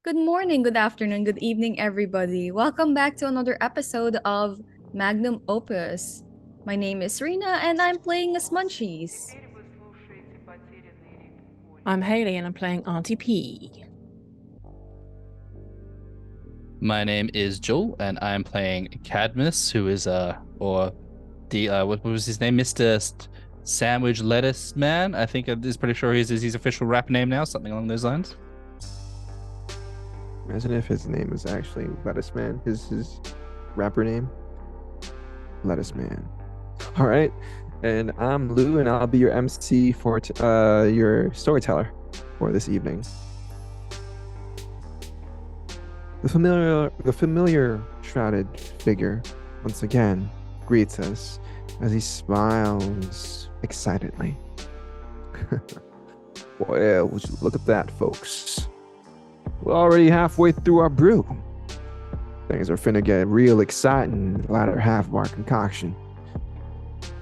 Good morning, good afternoon, good evening, everybody. Welcome back to another episode of Magnum Opus. My name is Rena and I'm playing as Munchies. I'm Haley and I'm playing Auntie P. My name is Joel, and I'm playing Cadmus, who is what was his name, Mister Sandwich Lettuce Man. I think is pretty sure he's his official rap name now, something along those lines. Imagine if his name was actually Lettuce Man, his rapper name. Lettuce Man. All right, and I'm Lou, and I'll be your MC for your storyteller for this evening. The familiar shrouded figure once again greets us as he smiles excitedly. Well, would you look at that, folks? We're already halfway through our brew. Things are finna get real exciting in the latter half of our concoction.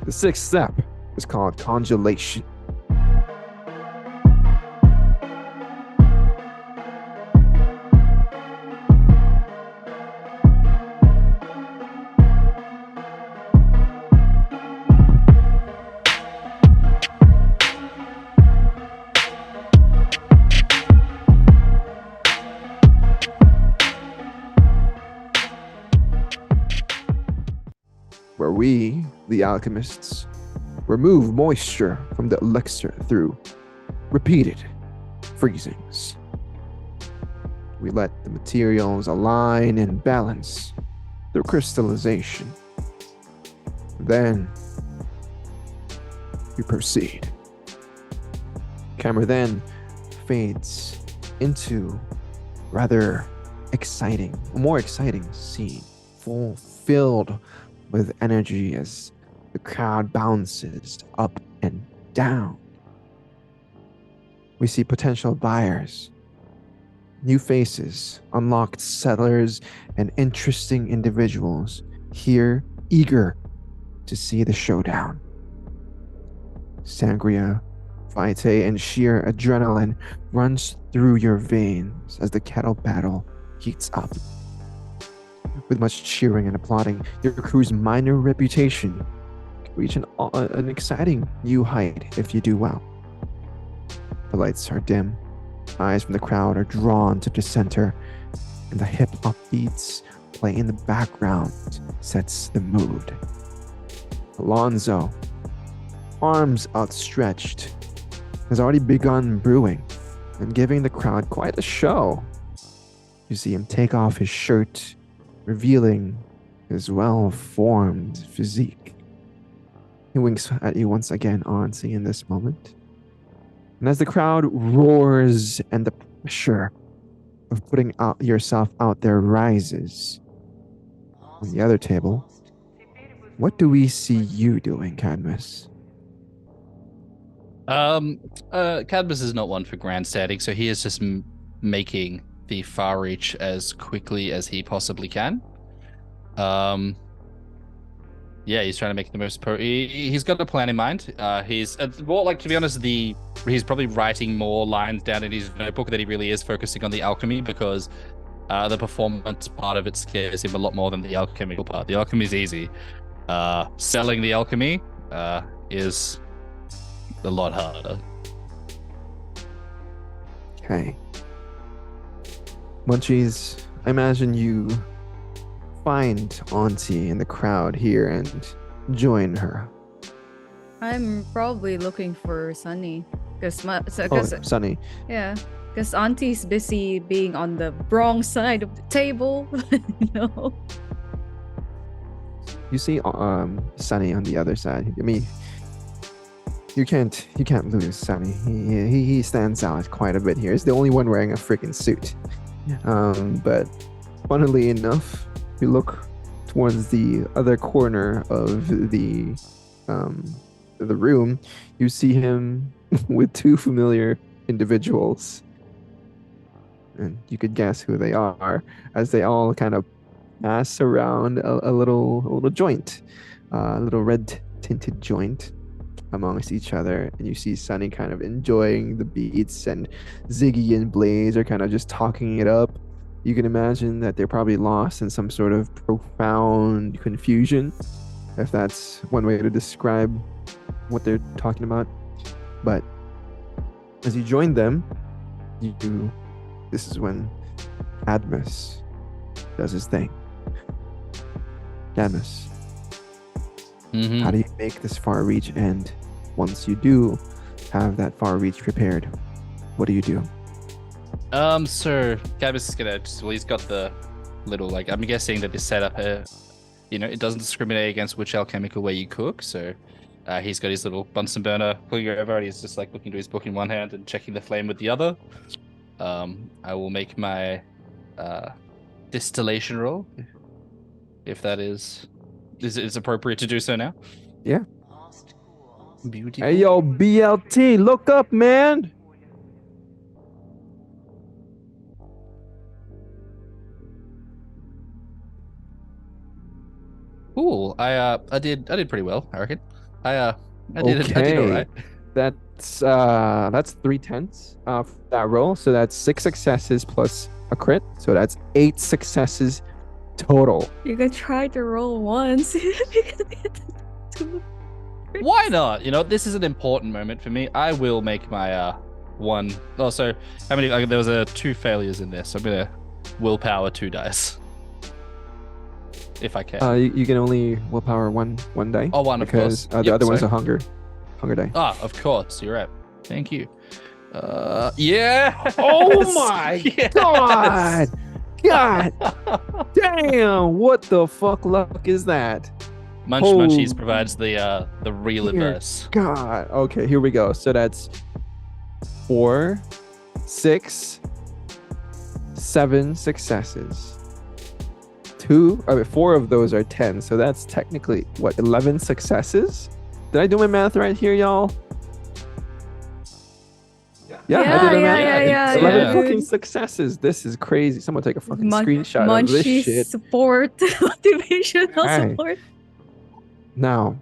The sixth step is called Congelation. Where we, the alchemists, remove moisture from the elixir through repeated freezings. We let the materials align and balance through crystallization. Then we proceed. Camera then fades into rather exciting, a more exciting scene, filled with energy as the crowd bounces up and down. We see potential buyers, new faces, unlocked sellers, and interesting individuals here eager to see the showdown. Sangria, vitae, and sheer adrenaline runs through your veins as the kettle battle heats up. With much cheering and applauding, your crew's minor reputation can reach an exciting new height if you do well. The lights are dim, eyes from the crowd are drawn to the center, and the hip-hop beats play in the background sets the mood. Alonzo, arms outstretched, has already begun brewing and giving the crowd quite a show. You see him take off his shirt, revealing his well-formed physique. He winks at you once again, Auntie, in this moment. And as the crowd roars and the pressure of putting yourself out there rises, on the other table, what do we see you doing, Cadmus? Cadmus is not one for grandstanding, so he is just making the far reach as quickly as he possibly can. He's trying to make the most he's got a plan in mind. He's more like, to be honest, he's probably writing more lines down in his notebook that he really is focusing on the alchemy, because the performance part of it scares him a lot more than the alchemical part. The alchemy is easy. Selling the alchemy is a lot harder. Okay. Munchies, I imagine you find Auntie in the crowd here and join her. I'm probably looking for Sunny. Sunny. Yeah, because Auntie's busy being on the wrong side of the table. You see Sunny on the other side. I mean, you can't lose Sunny. He stands out quite a bit here. He's the only one wearing a freaking suit. But funnily enough, you look towards the other corner of the room, you see him with two familiar individuals, and you could guess who they are as they all kind of pass around a little joint, a little red tinted joint, amongst each other, and you see Sunny kind of enjoying the beats, and Ziggy and Blaze are kind of just talking it up. You can imagine that they're probably lost in some sort of profound confusion, if that's one way to describe what they're talking about. But as you join them, this is when Cadmus does his thing. Cadmus, how do you make this far reach? And once you do have that far reach prepared, what do you do? So Cadmus is gonna he's got the little, like, I'm guessing that this setup it doesn't discriminate against which alchemical way you cook. So he's got his little Bunsen burner pulling over, and he's just like looking to his book in one hand and checking the flame with the other. I will make my distillation roll, if that is appropriate to do so now. Yeah. Beautiful. Hey, yo, BLT, look up, man. Cool. I did pretty well, I reckon. I did all right. That's 3/10 for that roll. So that's 6 successes plus a crit. So that's 8 successes total. You could try to roll once. Why not? This is an important moment for me. I will make my one. Oh, so how many? There was 2 failures in this. So I'm gonna willpower 2 dice, if I can. You can only willpower one die. Oh, one, because of course. The other one's a hunger die. Ah, of course. You're right. Thank you. Yeah. Oh my god! God damn! What the fuck luck is that? Munchies provides the real adverse. God. Okay, here we go. So that's 4, 6, 7 successes. 4 of those are 10. So that's technically 11 successes? Did I do my math right here, y'all? Yeah, I did yeah. 11 fucking successes. This is crazy. Someone take a fucking screenshot of this shit. Support, motivational support. Now,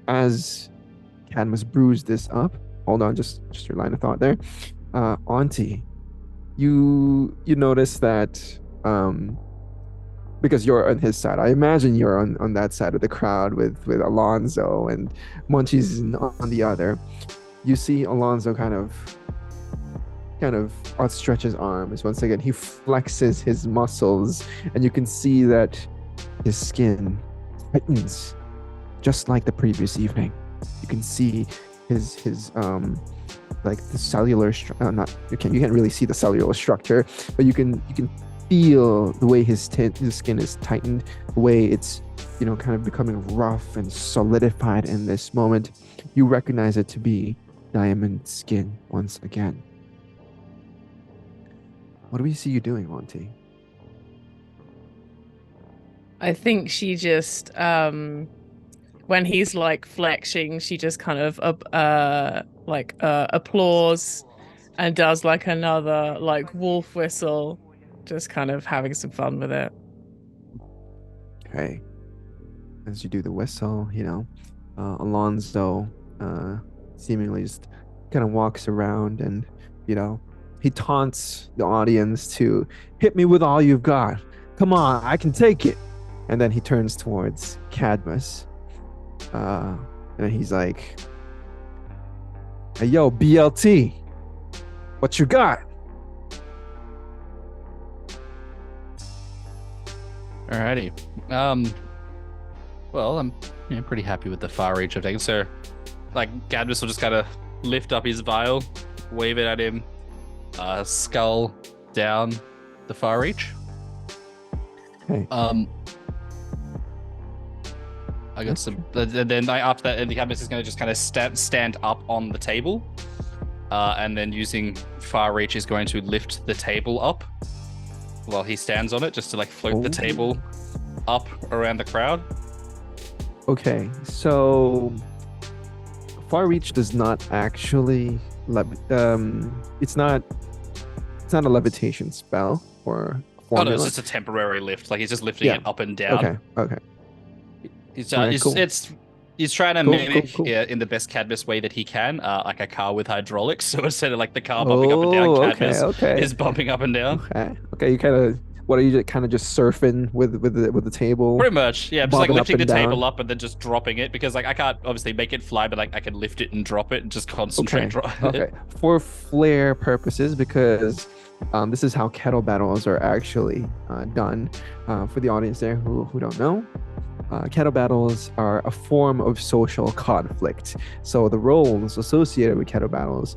as Cadmus brews this up, hold on, just your line of thought there. Auntie, you notice that because you're on his side, I imagine you're on that side of the crowd with Alonzo, and Munchies on the other. You see Alonzo kind of outstretch his arms once again. He flexes his muscles, and you can see that his skin tightens, just like the previous evening. You can see his like the cellular you can't really see the cellular structure, but you can feel the way his skin is tightened, the way it's kind of becoming rough and solidified in this moment. You recognize it to be diamond skin once again. What do we see you doing, Monty? I think she just when he's like flexing, she just kind of applause and does like another like wolf whistle, just kind of having some fun with it. Okay. As you do the whistle, Alonzo seemingly just kind of walks around, and he taunts the audience to hit me with all you've got. Come on, I can take it. And then he turns towards Cadmus, and he's like, "Hey, yo, BLT, what you got?" Alrighty. Well, I'm pretty happy with the far reach I've taken. So, like, Cadmus will just kind of lift up his vial, wave it at him, skull down the far reach. Okay. I got some. And then after that, the Cadmus is going to just kind of stand up on the table, and then using far reach is going to lift the table up while he stands on it, just to like float the table up around the crowd. Okay, so far reach does not actually it's not a levitation spell or formula. Oh no, it's just a temporary lift. Like he's just lifting it up and down. Okay. It's Alright, cool. it's He's trying to Cool, mimic cool. in the best Cadmus way that he can, like a car with hydraulics. So instead of like the car bumping up and down, Cadmus Okay. is bumping up and down. Okay. You kind of, what are you kind of just surfing with the table? Pretty much, yeah. Just like bobbing up lifting the and down? table up and then just dropping it because like I can't obviously make it fly, but like I can lift it and drop it and just concentrate. Okay. For flair purposes, because this is how kettle battles are actually done. For the audience there who don't know, kettle battles are a form of social conflict. So the roles associated with kettle battles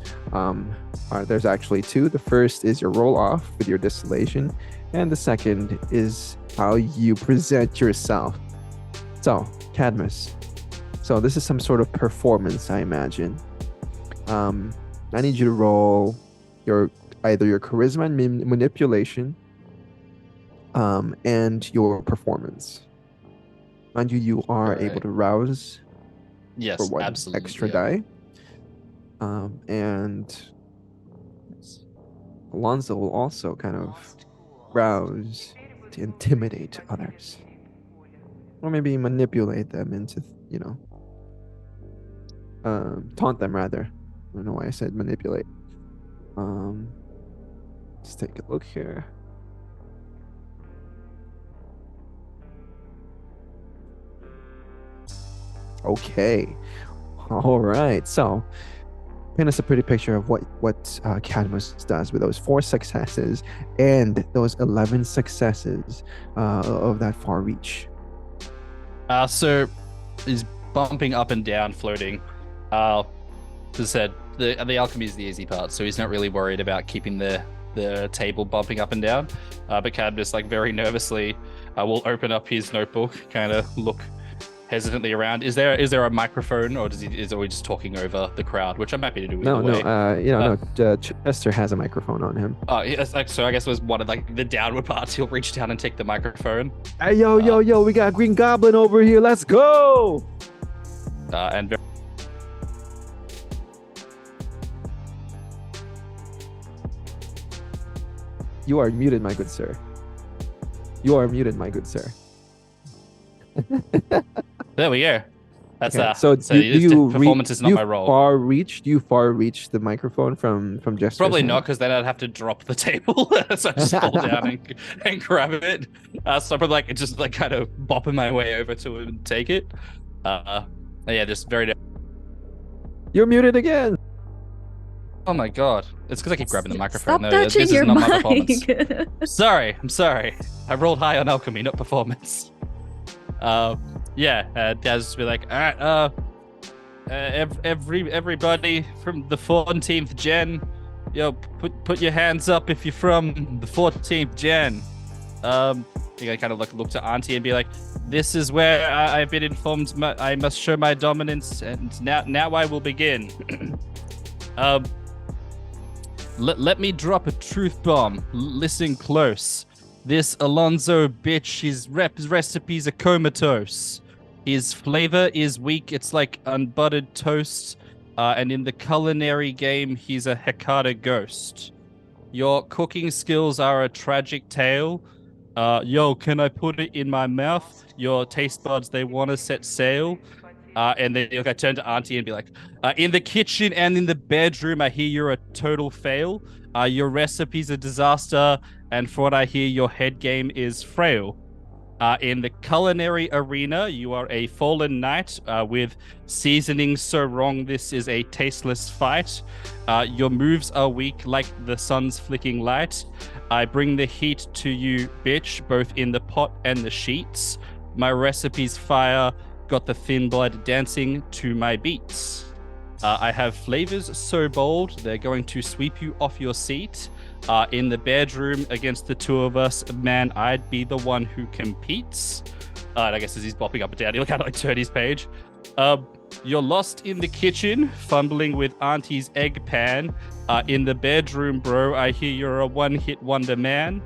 there's actually two. The first is your roll off with your distillation, and the second is how you present yourself. So, Cadmus. So this is some sort of performance, I imagine. I need you to roll either your charisma and manipulation, and your performance. Mind you, you are able to rouse Yes, for one absolutely. extra die. And Alonso will also kind of rouse to intimidate others. Or maybe manipulate them into, taunt them rather. I don't know why I said manipulate. Let's take a look here. Okay. All right. So, paint us a pretty picture of what Cadmus does with those 4 successes and those 11 successes of that far reach. So he's bumping up and down, floating. As I said, the alchemy is the easy part, so he's not really worried about keeping the table bumping up and down. But Cadmus, like very nervously, will open up his notebook, kind of look hesitantly around. Is there a microphone, or is he just talking over the crowd? Which I'm happy to do. No. Chester has a microphone on him. Oh, yes. Like, so I guess it was one of like the downward parts. He'll reach down and take the microphone. Hey, yo, we got Green Goblin over here. Let's go. And You are muted, my good sir. You are muted, my good sir. there we go. That's Okay, so performance is not my role. Do you far reach the microphone from Jester's Probably hand? not, because then I'd have to drop the table. So I just fall down and grab it. So I'm probably just kind of bopping my way over to him and take it. Yeah, just very. You're muted again. Oh my god! It's because I keep grabbing the microphone. Stop touching this your is not my mic. performance. I'm sorry. I rolled high on alchemy, not performance. Daz will be like, all right, everybody from the 14th gen, put your hands up if you're from the 14th gen. You kind of look to Auntie and be like, this is where I've been informed I must show my dominance, and now I will begin. Let me drop a truth bomb. Listen close. This Alonso bitch, his recipes are comatose. His flavor is weak. It's like unbuttered toast. And in the culinary game, he's a Hecata ghost. Your cooking skills are a tragic tale. Can I put it in my mouth? Your taste buds, they want to set sail. And then I turn to Auntie and be like, in the kitchen and in the bedroom, I hear you're a total fail. Your recipe's a disaster. And for what I hear, your head game is frail. In the culinary arena, you are a fallen knight with seasoning so wrong, this is a tasteless fight. Your moves are weak like the sun's flicking light. I bring the heat to you, bitch, both in the pot and the sheets. My recipe's fire, got the thin blood dancing to my beats. I have flavors so bold, they're going to sweep you off your seat. In the bedroom against the two of us, man, I'd be the one who competes. And I guess as he's bopping up and down, he'll kind of like turn his page. You're lost in the kitchen, fumbling with Auntie's egg pan. In the bedroom, bro, I hear you're a one-hit wonder man.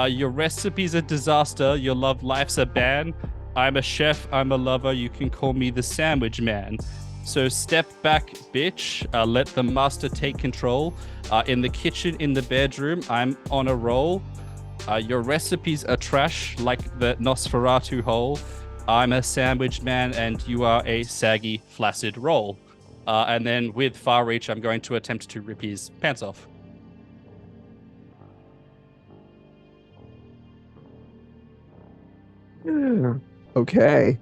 Your recipe's a disaster, your love life's a ban. I'm a chef, I'm a lover, you can call me the sandwich man. So step back, bitch. Let the master take control. In the kitchen, in the bedroom, I'm on a roll. Your recipes are trash like the Nosferatu hole. I'm a sandwich man and you are a saggy, flaccid roll. And then with far reach, I'm going to attempt to rip his pants off. Okay.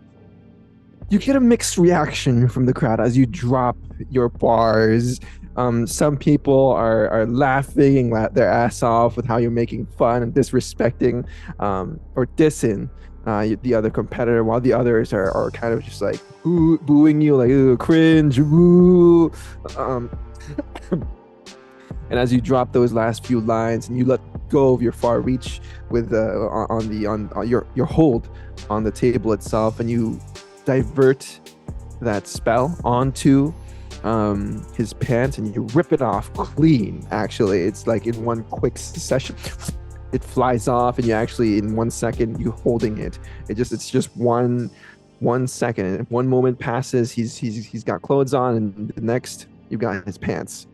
You get a mixed reaction from the crowd as you drop your bars. Some people are laughing their ass off with how you're making fun and disrespecting or dissing the other competitor, while the others are kind of just like booing you, like cringe, boo. And as you drop those last few lines and you let go of your far reach with on your hold on the table itself, and you divert that spell onto his pants and you rip it off clean. Actually, it's like in one quick session it flies off, and you actually in 1 second you holding it. It's just one second, and if one moment passes, he's got clothes on, and the next you've got his pants.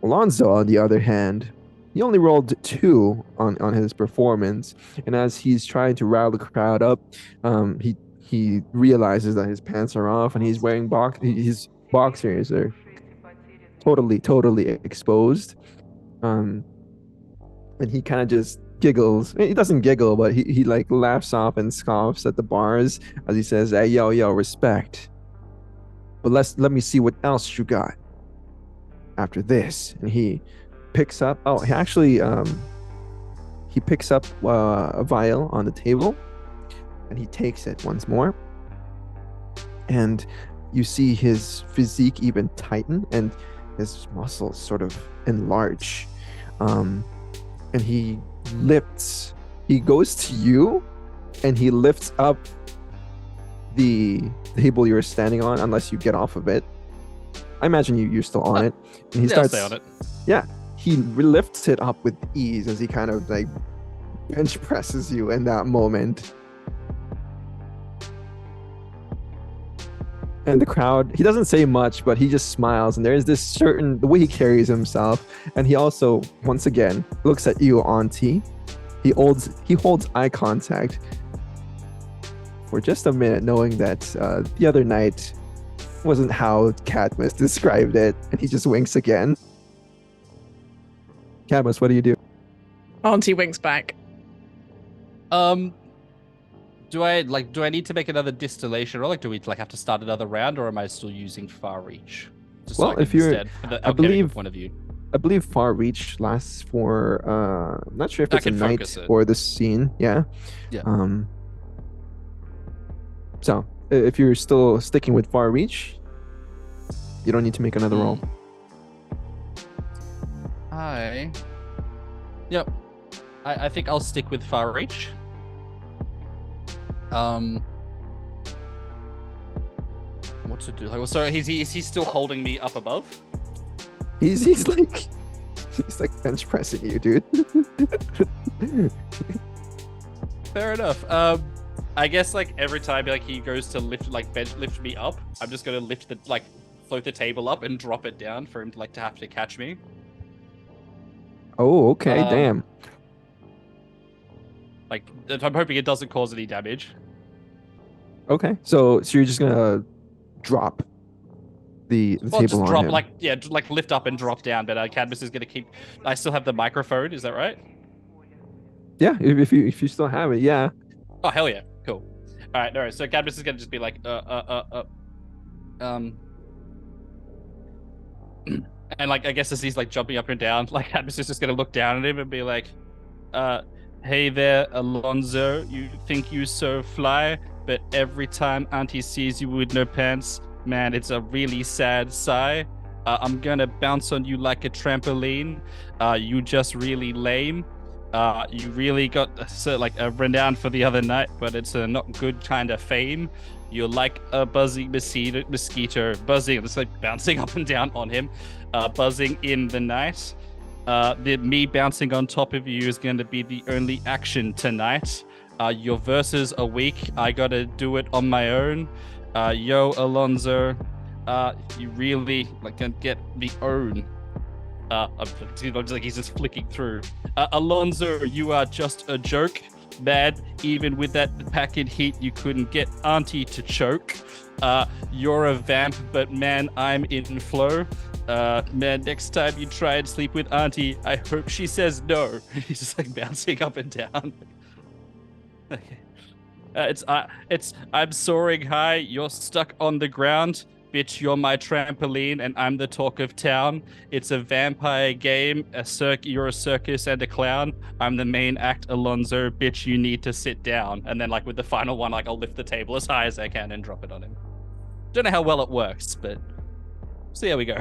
Alonzo, on the other hand, he only rolled 2 on his performance, and as he's trying to rile the crowd up, he realizes that his pants are off and he's wearing his boxers are totally exposed. And he kind of just giggles. He doesn't giggle, but he like laughs off and scoffs at the bars as he says, "Hey, yo, respect. But let me see what else you got after this." And he picks up. Oh, he picks up a vial on the table, and he takes it once more. And you see his physique even tighten, and his muscles sort of enlarge. And he goes to you, and he lifts up the table you're standing on, unless you get off of it. I imagine you're still on it. And he starts, stay on it. Yeah, he lifts it up with ease as he kind of like bench presses you in that moment. And the crowd, he doesn't say much, but he just smiles, and there's this certain, the way he carries himself, and he also, once again, looks at you, Auntie. He holds eye contact for just a minute, knowing that the other night wasn't how Cadmus described it, and he just winks again. Cadmus, what do you do? Auntie winks back. Do I need to make another distillation roll? Like, do we have to start another round, or am I still using far reach? Just Well, if you're, I believe point of view. I believe far reach lasts for I'm not sure if it's a night or the scene. Yeah. Yeah. So if you're still sticking with far reach, you don't need to make another roll. Yep. I think I'll stick with far reach. What to do? So is he still holding me up above? He's like bench pressing you, dude. Fair enough. I guess every time he goes to lift me up, I'm just gonna float the table up and drop it down for him to have to catch me. Oh, okay, damn. I'm hoping it doesn't cause any damage. Okay, so you're just gonna drop the table just on drop him. lift up and drop down, but Cadmus is gonna keep. I still have the microphone, is that right? Yeah, if you still have it, yeah. Oh hell yeah, cool. All right, so Cadmus is gonna just be and I guess as he's jumping up and down, Cadmus is just gonna look down at him and be like, "Hey there, Alonzo. You think you so fly, but every time Auntie sees you with no pants, man, it's a really sad sigh. I'm gonna bounce on you like a trampoline. You just really lame. You really got a renown for the other night, but it's a not good kind of fame. You're like a buzzing mosquito, buzzing, it's bouncing up and down on him, buzzing in the night. Me bouncing on top of you is going to be the only action tonight. Your verses are weak. I gotta do it on my own. Yo, Alonzo, you really can get the own." He's just flicking through. "Alonzo, you are just a joke. Man, even with that packet heat, you couldn't get Auntie to choke. You're a vamp, but man, I'm in flow. Man, next time you try and sleep with Auntie, I hope she says no. He's just like bouncing up and down. Okay. I'm soaring high. You're stuck on the ground. Bitch, you're my trampoline, and I'm the talk of town. It's a vampire game. You're a circus and a clown. I'm the main act, Alonzo. Bitch, you need to sit down. And then, like, with the final one, like, I'll lift the table as high as I can and drop it on him. Don't know how well it works, but see how we go.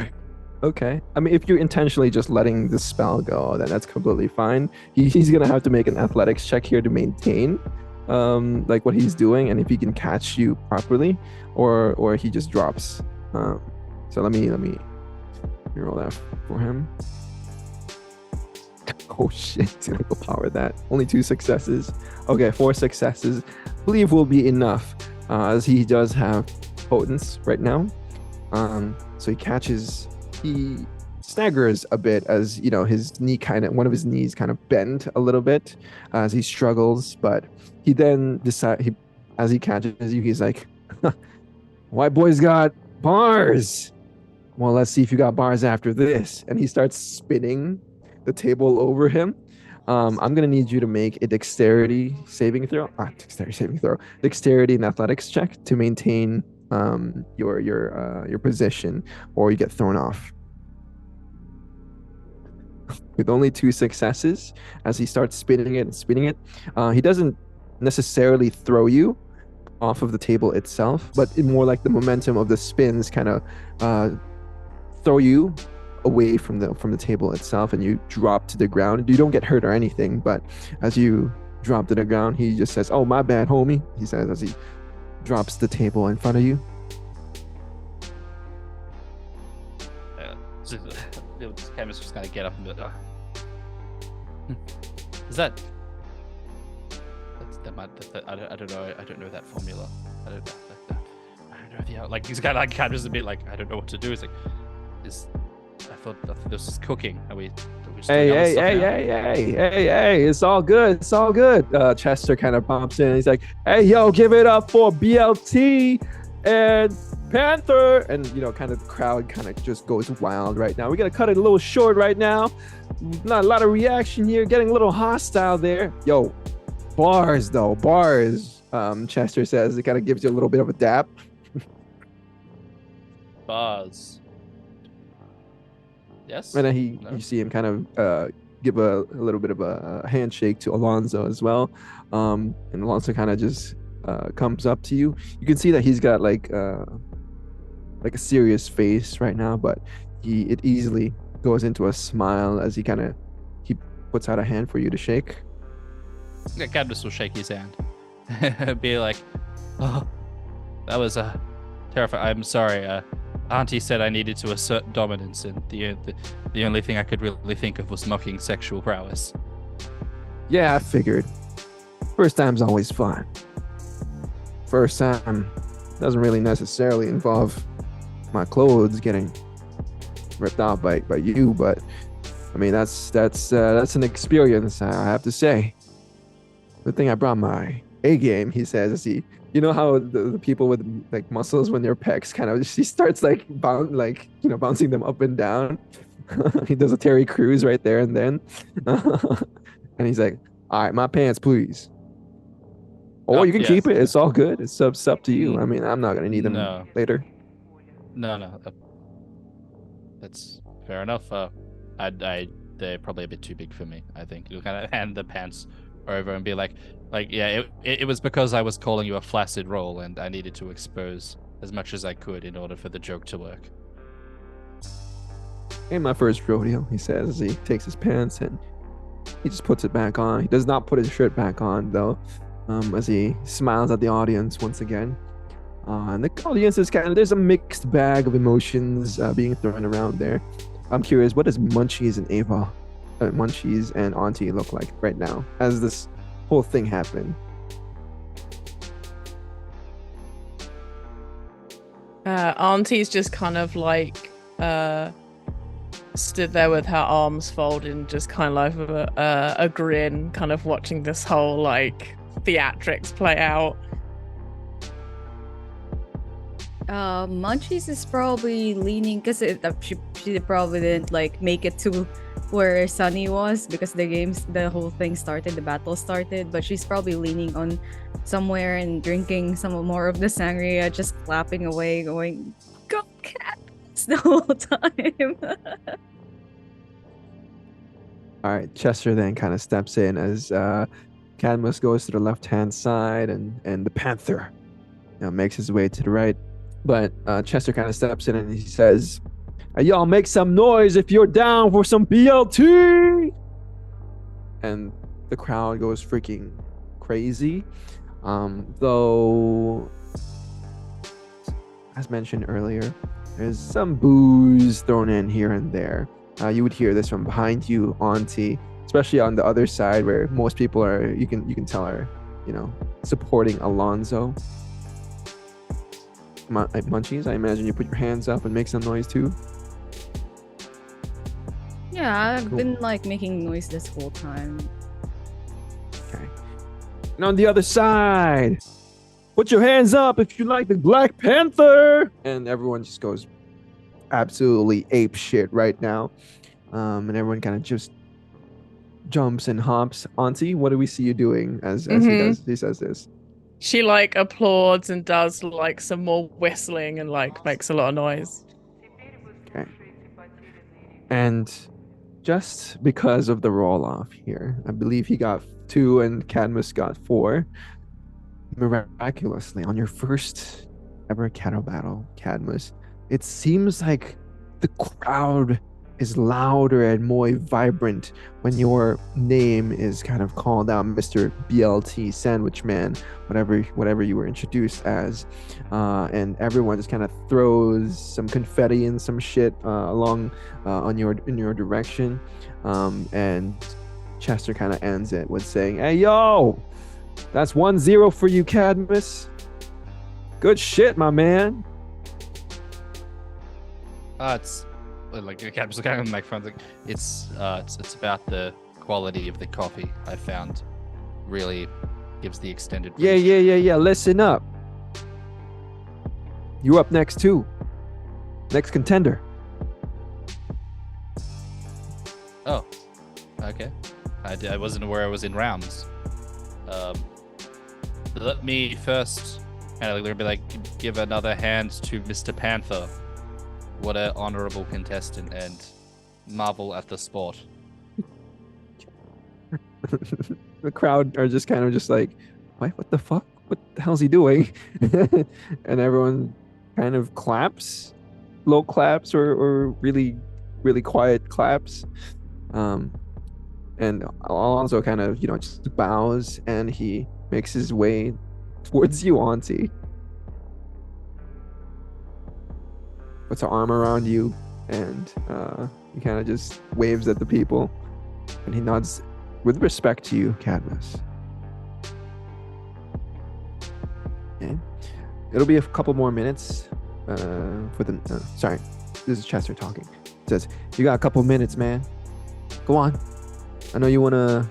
Okay. I mean, if you're intentionally just letting the spell go, then that's completely fine. He's gonna have to make an athletics check here to maintain, like what he's doing, and if he can catch you properly, or he just drops. So let me roll that for him. Oh shit! He's gonna go power that. Only 2 successes. Okay, 4 successes. I believe will be enough, as he does have potence right now. So he staggers a bit as his knee one of his knees kind of bend a little bit as he struggles, but he then as he catches you, he's like, white boy's got bars. Well, let's see if you got bars after this. And he starts spinning the table over him. I'm gonna need you to make a dexterity and athletics check to maintain your position, or you get thrown off. With only 2 successes, as he starts spinning it, he doesn't necessarily throw you off of the table itself, but more like the momentum of the spins kind of throw you away from the table itself, and you drop to the ground. You don't get hurt or anything, but as you drop to the ground, he just says, "Oh, my bad, homie," he says as he drops the table in front of you. The chemist just gonna get up and be like, is that? I don't know that formula. I don't know. Like he's kind of just a bit like, I don't know what to do. It's like, I thought this was cooking. Are we just Hey, it's all good. Chester kind of bumps in. He's like, hey, yo, give it up for BLT and Panther. And, kind of the crowd kind of just goes wild right now. We got to cut it a little short right now. Not a lot of reaction here. Getting a little hostile there. Yo, bars, though. Bars, Chester says. It kind of gives you a little bit of a dap. Bars. Yes. And then you see him kind of give a little bit of a handshake to Alonzo as well. And Alonzo kind of just comes up to you. You can see that he's got like a serious face right now, but it easily goes into a smile as he puts out a hand for you to shake. Yeah, Cadmus will shake his hand. Be like, oh, that was terrifying. I'm sorry. Auntie said I needed to assert dominance, and the only thing I could really think of was mocking sexual prowess. Yeah, I figured. First time's always fun. First time doesn't really necessarily involve my clothes getting ripped off by you, but I mean that's an experience, I have to say. Good thing I brought my A game, he says as he. You know how the people with like muscles when their pecs kind of, she starts like bouncing them up and down. He does a Terry Crews right there and then. And he's like, all right, my pants, please. Or you can keep it. It's all good. It's up to you. I mean, I'm not going to need them later. No. That's fair enough. They're probably a bit too big for me, I think. You'll kind of hand the pants over and be like, yeah, it was because I was calling you a flaccid roll, and I needed to expose as much as I could in order for the joke to work. Ain't my first rodeo, he says as he takes his pants and he just puts it back on. He does not put his shirt back on though, as he smiles at the audience once again. And the audience is there's a mixed bag of emotions being thrown around there. I'm curious, what does Munchies and Auntie look like right now as this whole thing happened? Auntie's just kind of like stood there with her arms folded and just kind of like with a grin, kind of watching this whole like theatrics play out. Munchies is probably leaning because she probably didn't like make it to where Sunny was because the whole thing started, the battle started, but she's probably leaning on somewhere and drinking some more of the sangria, just clapping away, going, "Go Cats!" the whole time. All right, Chester then kind of steps in as Cadmus goes to the left-hand side, and the Panther makes his way to the right. But Chester kind of steps in and he says, "Hey, y'all make some noise if you're down for some BLT!" And the crowd goes freaking crazy. Though, as mentioned earlier, there's some booze thrown in here and there. You would hear this from behind you, Auntie, especially on the other side where most people are, you can tell are, supporting Alonzo. Munchies, I imagine you put your hands up and make some noise too. Yeah, I've Cool. been like making noise this whole time. Okay. And on the other side, put your hands up if you like the Black Panther. And everyone just goes absolutely ape shit right now. And everyone kind of just jumps and hops. Auntie, what do we see you doing as he says this? She like applauds and does like some more whistling and like makes a lot of noise. Okay. And just because of the roll off here, I believe he got 2 and Cadmus got 4. Miraculously, on your first ever Kettle Battle, Cadmus, it seems like the crowd is louder and more vibrant when your name is kind of called out, Mr. BLT Sandwich Man, whatever you were introduced as, and everyone just kind of throws some confetti and some shit along in your direction, and Chester kind of ends it with saying, "Hey yo, that's 1-0 for you, Cadmus. Good shit, my man." It's like I'm just looking at the microphone. Like it's about the quality of the coffee. I found really gives the extended. Yeah. Listen up. You up next too. Next contender. Oh, okay. I wasn't aware I was in rounds. Let me first kind of be like, give another hand to Mr. Panther. What an honorable contestant, and marvel at the sport. The crowd are just kind of just like, what the fuck? What the hell's he doing? And everyone kind of claps, low claps or really, really quiet claps. And Alonso kind of, just bows and he makes his way towards you, Auntie. Puts her arm around you and he kind of just waves at the people and he nods with respect to you, Cadmus. Okay. It'll be a couple more minutes for the sorry, this is Chester talking. It says, "You got a couple minutes, man. Go on. I know you want to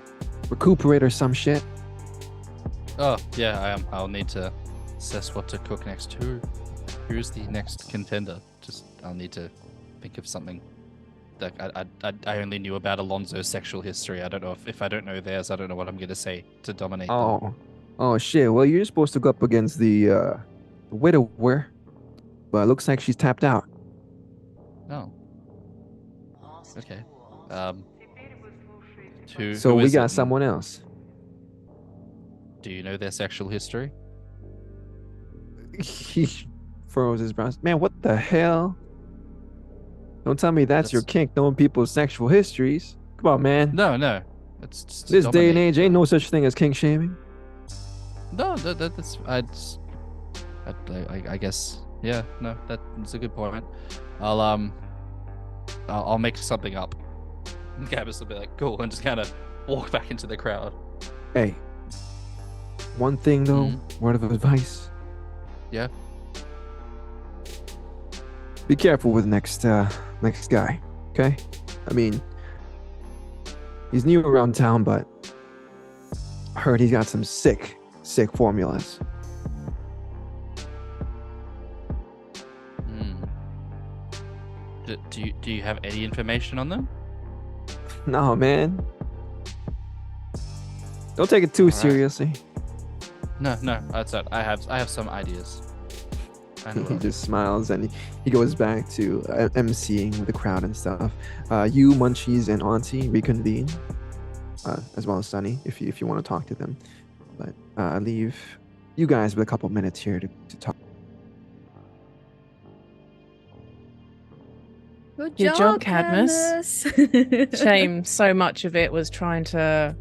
recuperate or some shit." Oh yeah, I am. I'll need to assess what to cook next. Who's the next contender? I'll need to think of something. Like I only knew about Alonzo's sexual history. I don't know if I don't know theirs, I don't know what I'm gonna say to dominate them. Oh shit. Well, you're supposed to go up against the widower, but it looks like she's tapped out. Oh. Okay. So who we is got it? someone else. Do you know their sexual history? He furrows his brows. Man, what the hell? Don't tell me that's your kink, knowing people's sexual histories. Come on, man. No. It's just This day and dominate. age ain't no such thing as kink shaming. No, that's I guess. Yeah, no, that's a good point. I'll make something up. And Gabus will be like, cool, and just kind of walk back into the crowd. Hey, one thing though, word of advice. Yeah. Be careful with next guy. Okay? I mean, he's new around town, but I heard he's got some sick formulas. Do you have any information on them? No, man. Don't take it too All right. seriously. No, that's it. I have some ideas. I He will. just smiles and he goes back to emceeing the crowd and stuff. You, Munchies, and Auntie reconvene, as well as Sunny, if you want to talk to them. But I leave you guys with a couple minutes here to talk. Good Good job, job, Cadmus. Shame so much of it was trying to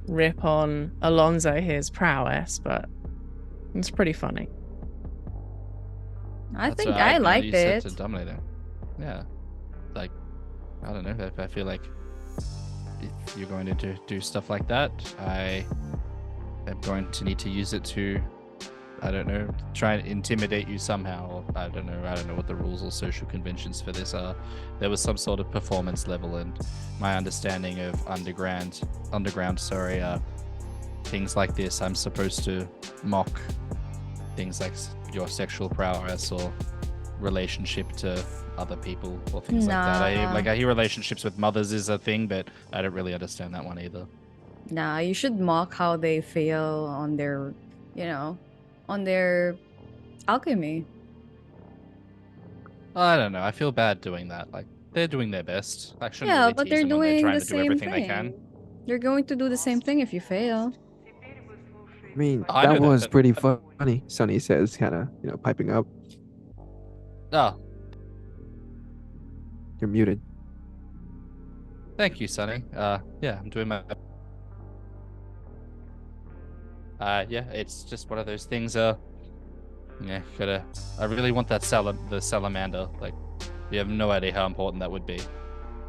rip on Alonso his prowess, but it's pretty funny. I That's think what I you liked said it. to dominate him. Yeah. Like, I don't know. I feel like if you're going to do stuff like that, I am going to need to use it to, I don't know, try and intimidate you somehow. Or I don't know what the rules or social conventions for this are. There was some sort of performance level, and my understanding of underground, things like this, I'm supposed to mock things like your sexual prowess or relationship to other people or things like that. I hear relationships with mothers is a thing, but I don't really understand that one either. Nah, you should mock how they fail on their, on their alchemy. I don't know. I feel bad doing that. Like, they're doing their best. I shouldn't Yeah, really but tease they're them when they're doing trying the to do same everything thing. they can. They're going to do the same thing if you fail. I mean, I know that that, was but- pretty funny. Sunny says, kind of, piping up. Oh, You're muted. thank you, Sonny. Yeah, I'm doing my. Yeah, it's just one of those things. Yeah, gotta. I really want that the salamander. Like, you have no idea how important that would be.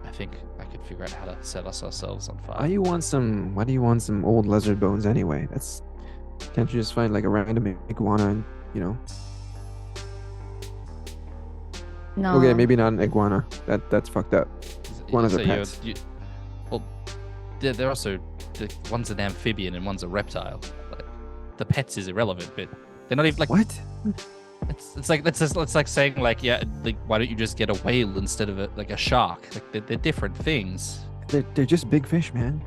I think I could figure out how to set us ourselves on fire. Why do you want some old lizard bones anyway? Can't you just find like a random iguana and No. Okay, maybe not an iguana. That's fucked up. One of the pets. Well, they're also one's an amphibian and one's a reptile. Like, the pets is irrelevant, but they're not even like What? It's like saying like, yeah, like, why don't you just get a whale instead of a shark? Like, they're different things. They're just big fish, man.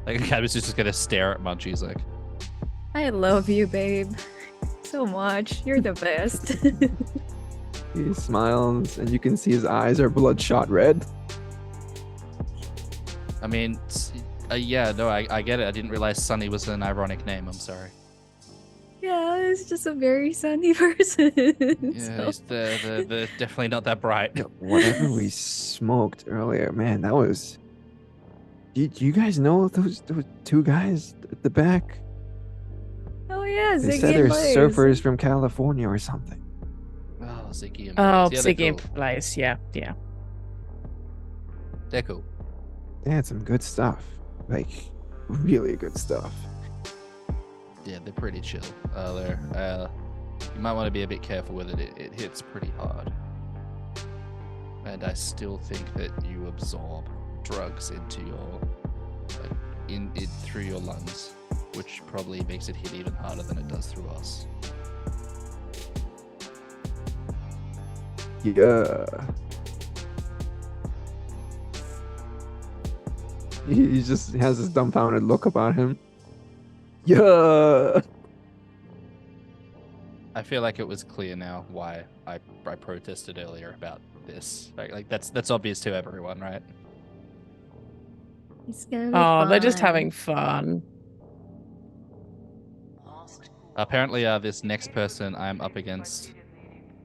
Like, Cadmus is just gonna stare at Munchies like, I love you, babe. So much. You're the best. He smiles, and you can see his eyes are bloodshot red. I mean, yeah, no, I get it. I didn't realize Sunny was an ironic name. I'm sorry. Yeah, it's just a very sunny person. Yeah, they're definitely not that bright. Whatever we smoked earlier, man, that was. Do you guys know those two guys at the back? Oh yeah, They Ziggy said they're and Blaze. surfers from California or something. Oh, Ziggy and Oh, Blaze. Yeah, they're Ziggy and cool. Blaze, yeah. They're cool. They had some good stuff, like really good stuff. Yeah, they're pretty chill. You might want to be a bit careful with it. It hits pretty hard. And I still think that you absorb drugs into your, through your lungs, which probably makes it hit even harder than it does through us. Yeah. He just has this dumbfounded look about him. Yeah. I feel like it was clear now why I protested earlier about this. Like that's obvious to everyone, right? It's gonna be Oh, they're just fun. having fun. Apparently, this next person I'm up against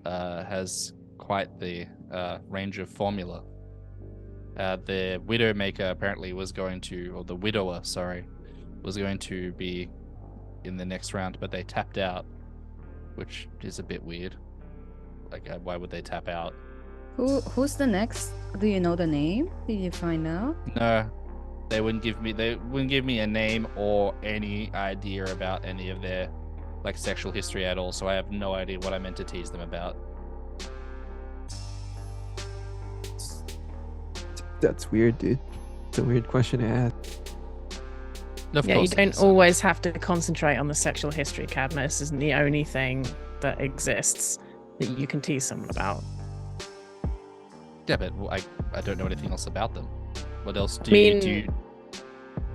has quite the range of formula. The Widowmaker apparently was going to, or the Widower, sorry, was going to be in the next round, but they tapped out, which is a bit weird. Like, why would they tap out? Who's the next? Do you know the name? Did you find out? No, they wouldn't give me a name or any idea about any of their sexual history at all. So I have no idea what I meant to tease them about. That's weird, dude. It's a weird question to ask. Of Yeah, you course it don't is. always have to concentrate on the sexual history, Cadmus. Isn't the only thing that exists that you can tease someone about. Yeah, but I don't know anything else about them. What else do mean, you do?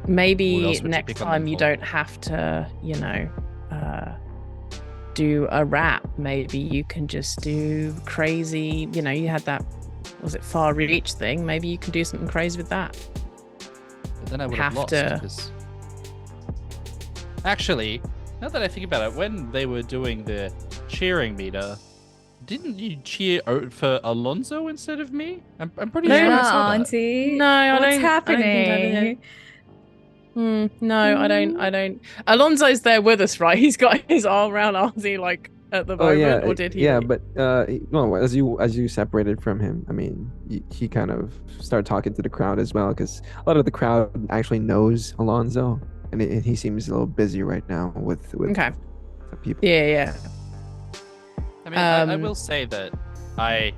What Maybe else would you next pick on time them you for? don't have to, do a rap. Maybe you can just do crazy, you had that, was it far reach thing? Maybe you can do something crazy with that. But then I would have have lost. to- 'Cause... Actually, now that I think about it, when they were doing the cheering meter, didn't you cheer for Alonso instead of me? I'm pretty No, sure Yeah, I saw that. Auntie. No, I What's don't- I don't think I happening? did. No, I don't. Alonso's there with us, right? He's got his arm around Ozzy like at the Oh moment, yeah, or did he? yeah, leave? but no, as you separated from him, I mean, he kind of started talking to the crowd as well, because a lot of the crowd actually knows Alonso, and he seems a little busy right now with Okay. the people. Yeah. I mean, I Um, will say that I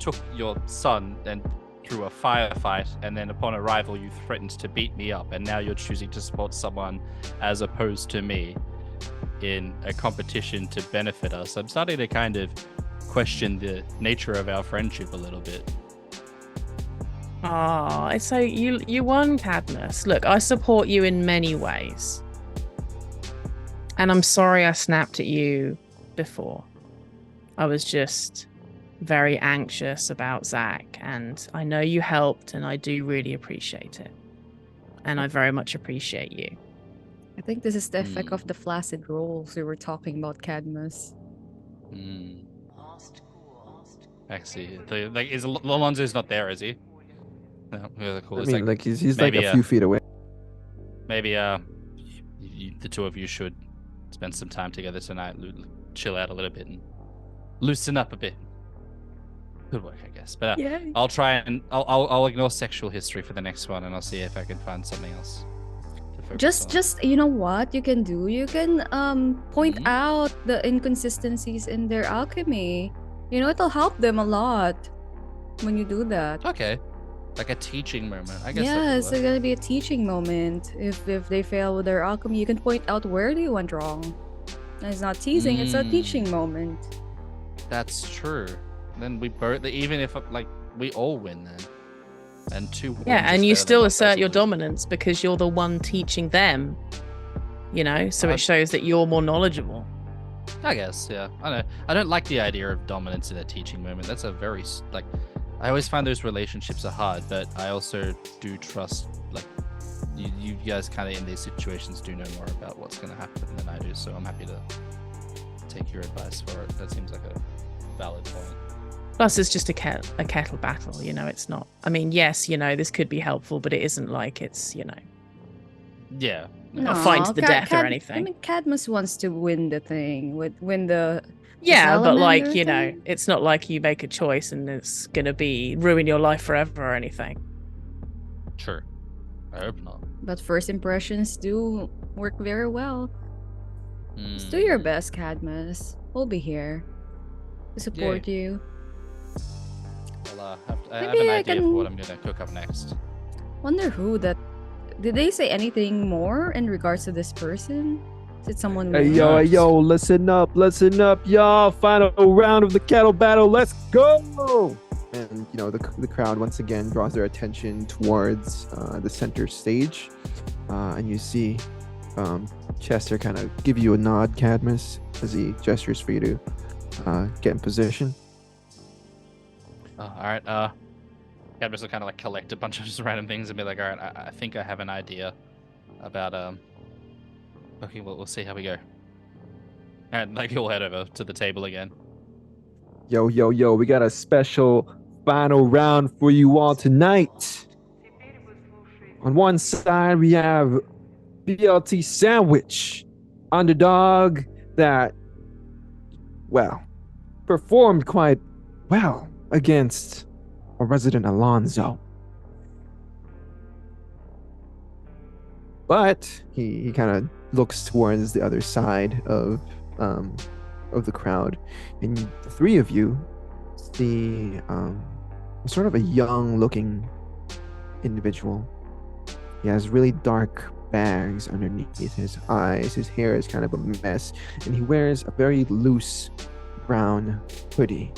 took your son and through a firefight, and then upon arrival, you threatened to beat me up, and now you're choosing to support someone as opposed to me in a competition to benefit us. I'm starting to kind of question the nature of our friendship a little bit. Oh, so you won, Cadmus. Look, I support you in many ways. And I'm sorry I snapped at you before. I was just very anxious about Zach, and I know you helped, and I do really appreciate it. And I very much appreciate you. I think this is the effect of the flaccid rolls we were talking about, Cadmus. Hmm. Actually, is Alonso's not there, is he? No, yeah, cool. I It's mean, like he's like maybe, a few feet away. Maybe the two of you should spend some time together tonight, chill out a little bit, and loosen up a bit. Good work, I guess. But Yeah. I'll try and I'll ignore sexual history for the next one, and I'll see if I can find something else to focus on. Just you know what you can do? You can point Mhm. out the inconsistencies in their alchemy. You know, it'll help them a lot when you do that. Okay, like a teaching moment. I guess. Yeah, that it's could work. gonna be a teaching moment. If they fail with their alchemy, you can point out where they went wrong. And it's not teasing; it's a teaching moment. That's true. Then we both, even if like we all win then, and two. wins Yeah, is and you better than still one assert person your losing. dominance because you're the one teaching them. So I- it shows that you're more knowledgeable. I guess, yeah. I don't like the idea of dominance in a teaching moment. That's a very like. I always find those relationships are hard, but I also do trust like you guys kind of in these situations do know more about what's going to happen than I do. So I'm happy to take your advice for it. That seems like a valid point. Plus, it's just a kettle battle. It's not. I mean, yes, this could be helpful, but it isn't like it's Yeah. a fight to the death or I anything. mean, Cadmus wants to win the thing, win the Yeah, but like salamander thing? it's not like you make a choice and it's gonna be ruin your life forever or anything. Sure. I hope not. But first impressions do work very well. Just do your best, Cadmus. We'll be here to support you. I have Maybe an I idea can- for what I'm gonna cook up next. Wonder who that. Did they say anything more in regards to this person? Is it someone we Hey know? yo, listen up, y'all! Final round of the kettle battle. Let's go! And the crowd once again draws their attention towards the center stage, and you see Chester kind of give you a nod, Cadmus, as he gestures for you to get in position. All right. Cadmus will kind of like collect a bunch of just random things and be like, all right, I think I have an idea about Okay, we'll see how we go. And like he'll head over to the table again. Yo, we got a special final round for you all tonight. On one side, we have BLT Sandwich, underdog that, well, performed quite well against our resident Alonso. But he kind of looks towards the other side of the crowd, and the three of you see sort of a young-looking individual. He has really dark bags underneath his eyes. His hair is kind of a mess, and he wears a very loose brown hoodie.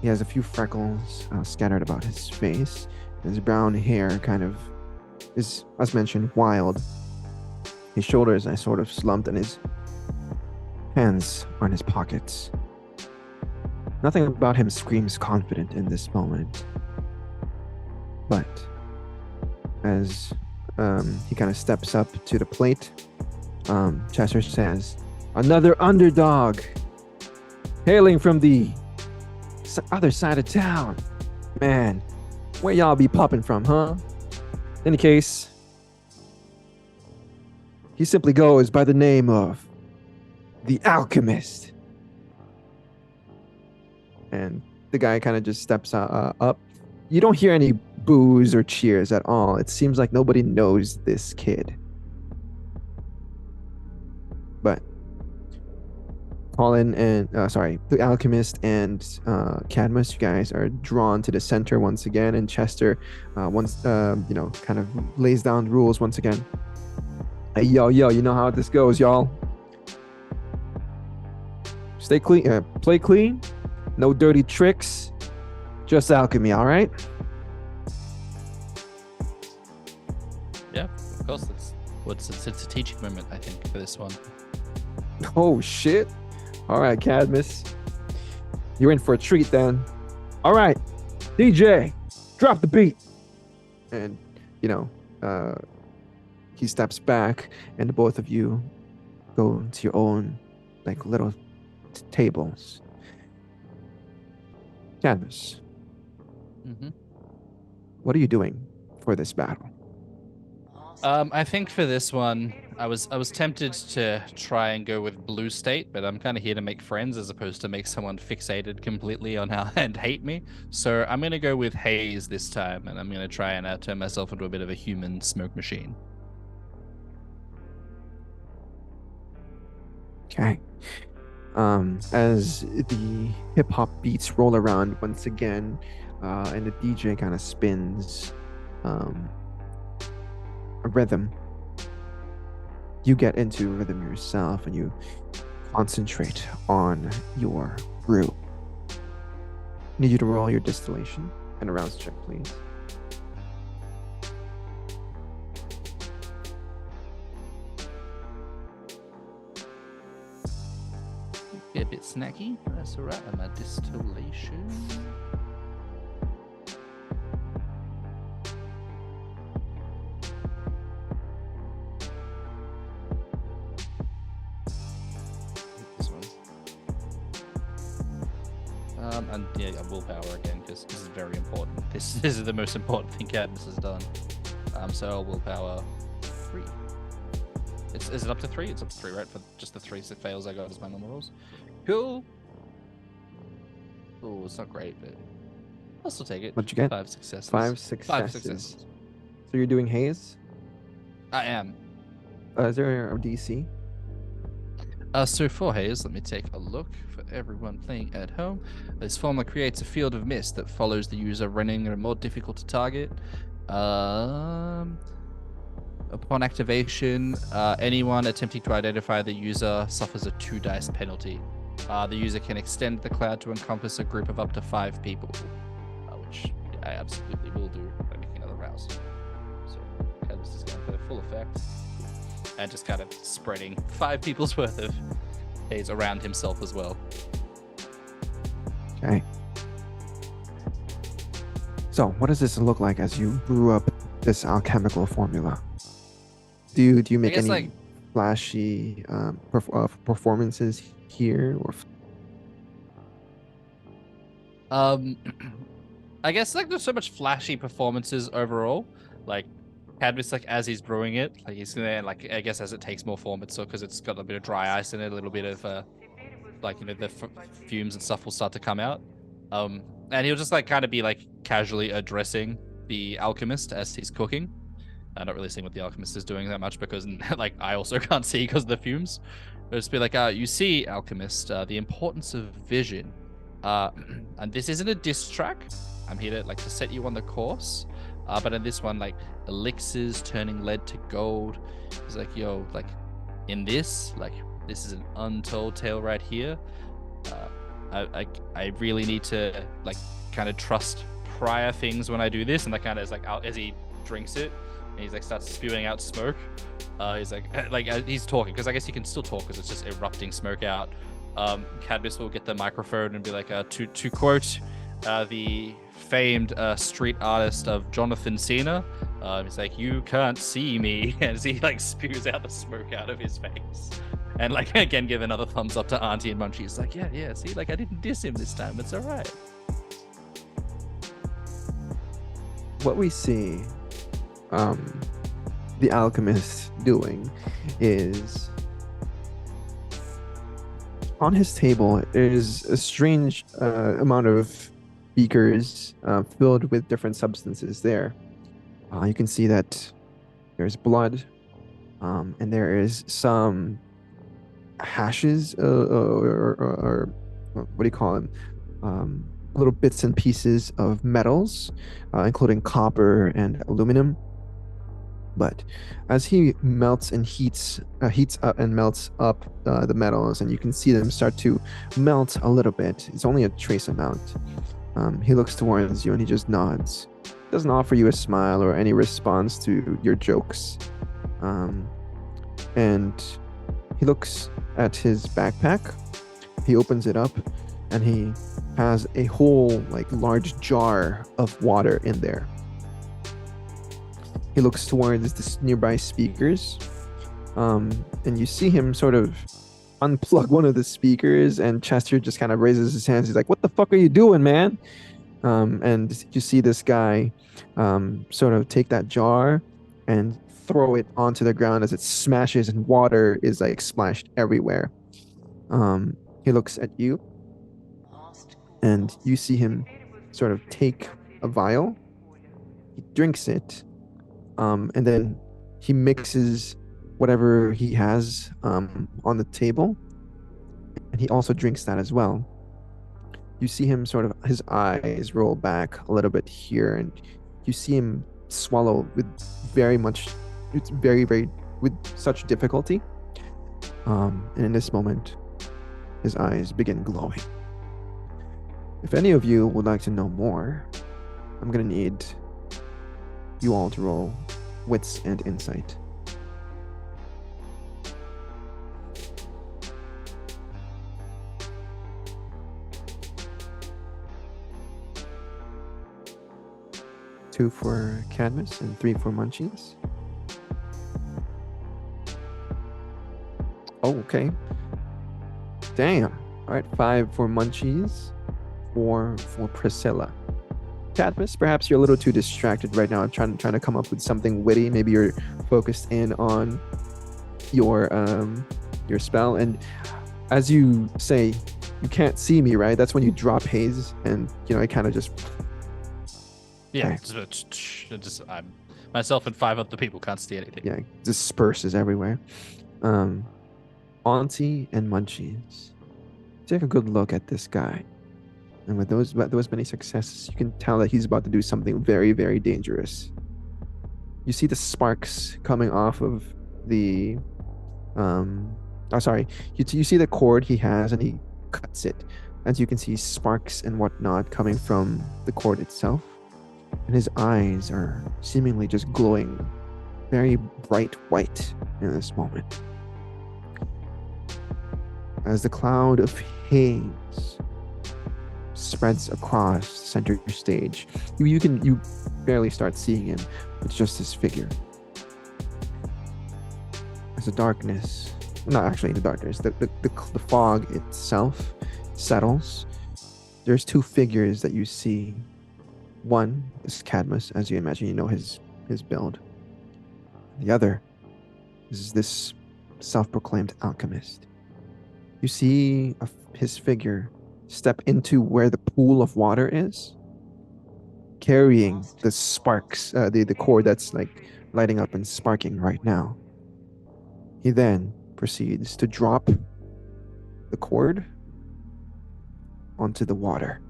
He has a few freckles scattered about his face. His brown hair kind of is, as mentioned, wild. His shoulders are sort of slumped, and his hands are in his pockets. Nothing about him screams confident in this moment. But as he kind of steps up to the plate, Chester says, "Another underdog, hailing from the other side of town. Man, where y'all be popping from, huh?" In any case, he simply goes by the name of the Alchemist. And the guy kind of just steps up. You don't hear any boos or cheers at all. It seems like nobody knows this kid. But Colin and the Alchemist and Cadmus, you guys are drawn to the center once again, and Chester kind of lays down rules once again. Hey, yo, you know how this goes, y'all. Stay clean, play clean, no dirty tricks, just alchemy, all right? Yeah, of course. It's a teaching moment, I think, for this one. Oh shit! All right, Cadmus, you're in for a treat then. All right, DJ, drop the beat. And he steps back, and the both of you go to your own little tables. Cadmus, what are you doing for this battle? I think for this one, I was tempted to try and go with Blue State, but I'm kind of here to make friends as opposed to make someone fixated completely on how and hate me. So I'm gonna go with Haze this time, and I'm gonna try and turn myself into a bit of a human smoke machine. Okay. As the hip hop beats roll around once again, and the DJ kind of spins a rhythm, you get into rhythm yourself and you concentrate on your brew. Need you to roll your distillation and a rouse check, please. Be a bit snacky. That's alright. And my distillation. This one. And yeah, willpower again, because this is very important. This is the most important thing Cadmus has done. So I'll willpower 3. Is it up to 3? It's up to 3, right? For just the 3 fails I got as my normal rolls. Cool. Oh, it's not great, but I'll still take it. What'd you get? 5 successes. 5 successes. 5 successes. So you're doing haze? I am. Is there a DC? So for haze, let me take a look for everyone playing at home. This formula creates a field of mist that follows the user running and are more difficult to target. Upon activation, anyone attempting to identify the user suffers a 2 dice penalty. The user can extend the cloud to encompass a group of up to 5 people, which I absolutely will do by making another rouse. So this is going for full effect, and just kind of spreading 5 people's worth of haze around himself as well. Okay. So, what does this look like as you brew up this alchemical formula? Do you make any flashy performances here, or? I guess there's so much flashy performances overall. Cadmus, as he's brewing it, he's gonna I guess as it takes more form, it's because it's got a bit of dry ice in it, a little bit of the fumes and stuff will start to come out. And he'll just kind of be casually addressing the alchemist as he's cooking. I'm not really seeing what the alchemist is doing that much because I also can't see because of the fumes. It'll just be you see, alchemist, the importance of vision. And this isn't a diss track. I'm here to set you on the course. But in this one, like elixirs turning lead to gold. He's like, yo, like in this, like this is an untold tale right here. I really need to like kind of trust prior things when I do this, and that kind of is like as he drinks it, and he's like starts spewing out smoke. He's like he's talking because I guess he can still talk because it's just erupting smoke out. Cadmus will get the microphone and be like, to quote the famed street artist of Jonathan Cena, he's like, you can't see me, as he like spews out the smoke out of his face. And like again, give another thumbs up to Auntie and Munchie. He's like, yeah, see, like I didn't diss him this time. It's all right. What we see the alchemist doing is on his table there's a strange amount of beakers filled with different substances there. You can see that there's blood, and there is some hashes or what do you call them? Little bits and pieces of metals, including copper and aluminum. But as he melts and heats up and melts up the metals, and you can see them start to melt a little bit. It's only a trace amount. He looks towards you and he just nods. Doesn't offer you a smile or any response to your jokes. And he looks at his backpack. He opens it up and he has a whole like large jar of water in there. He looks towards the nearby speakers, and you see him sort of unplug one of the speakers, and Chester just kind of raises his hands. He's like, what the fuck are you doing, man? And you see this guy sort of take that jar and throw it onto the ground as it smashes and water is like splashed everywhere. He looks at you, and you see him sort of take a vial. He drinks it, and then he mixes whatever he has on the table, and he also drinks that as well. You see him sort of, his eyes roll back a little bit here, and you see him swallow with it's very, very, with such difficulty. And in this moment, his eyes begin glowing. If any of you would like to know more, I'm going to need you all to roll wits and insight. Two for Cadmus and 3 for Munchies. Oh, okay. Damn. All right, 5 for Munchies, 4 for Priscilla. Cadmus, perhaps you're a little too distracted right now, trying to come up with something witty. Maybe you're focused in on your spell, and as you say, you can't see me, right? That's when you drop haze, and I kind of just I'm myself and 5 other people can't see anything. Yeah, disperses everywhere. Auntie and Munchies, take a good look at this guy. And with those many successes, you can tell that he's about to do something very, very dangerous. You see the sparks coming off of the you see the cord he has, and he cuts it. As you can see, sparks and whatnot coming from the cord itself. And his eyes are seemingly just glowing very bright white in this moment. As the cloud of haze spreads across center stage, you barely start seeing him. It's just his figure. As the darkness, not actually the darkness, the fog itself settles, there's 2 figures that you see. One is Cadmus, as you imagine, his build. The other is this self-proclaimed alchemist. You see his figure step into where the pool of water is, carrying the sparks, the cord that's like lighting up and sparking right now. He then proceeds to drop the cord onto the water.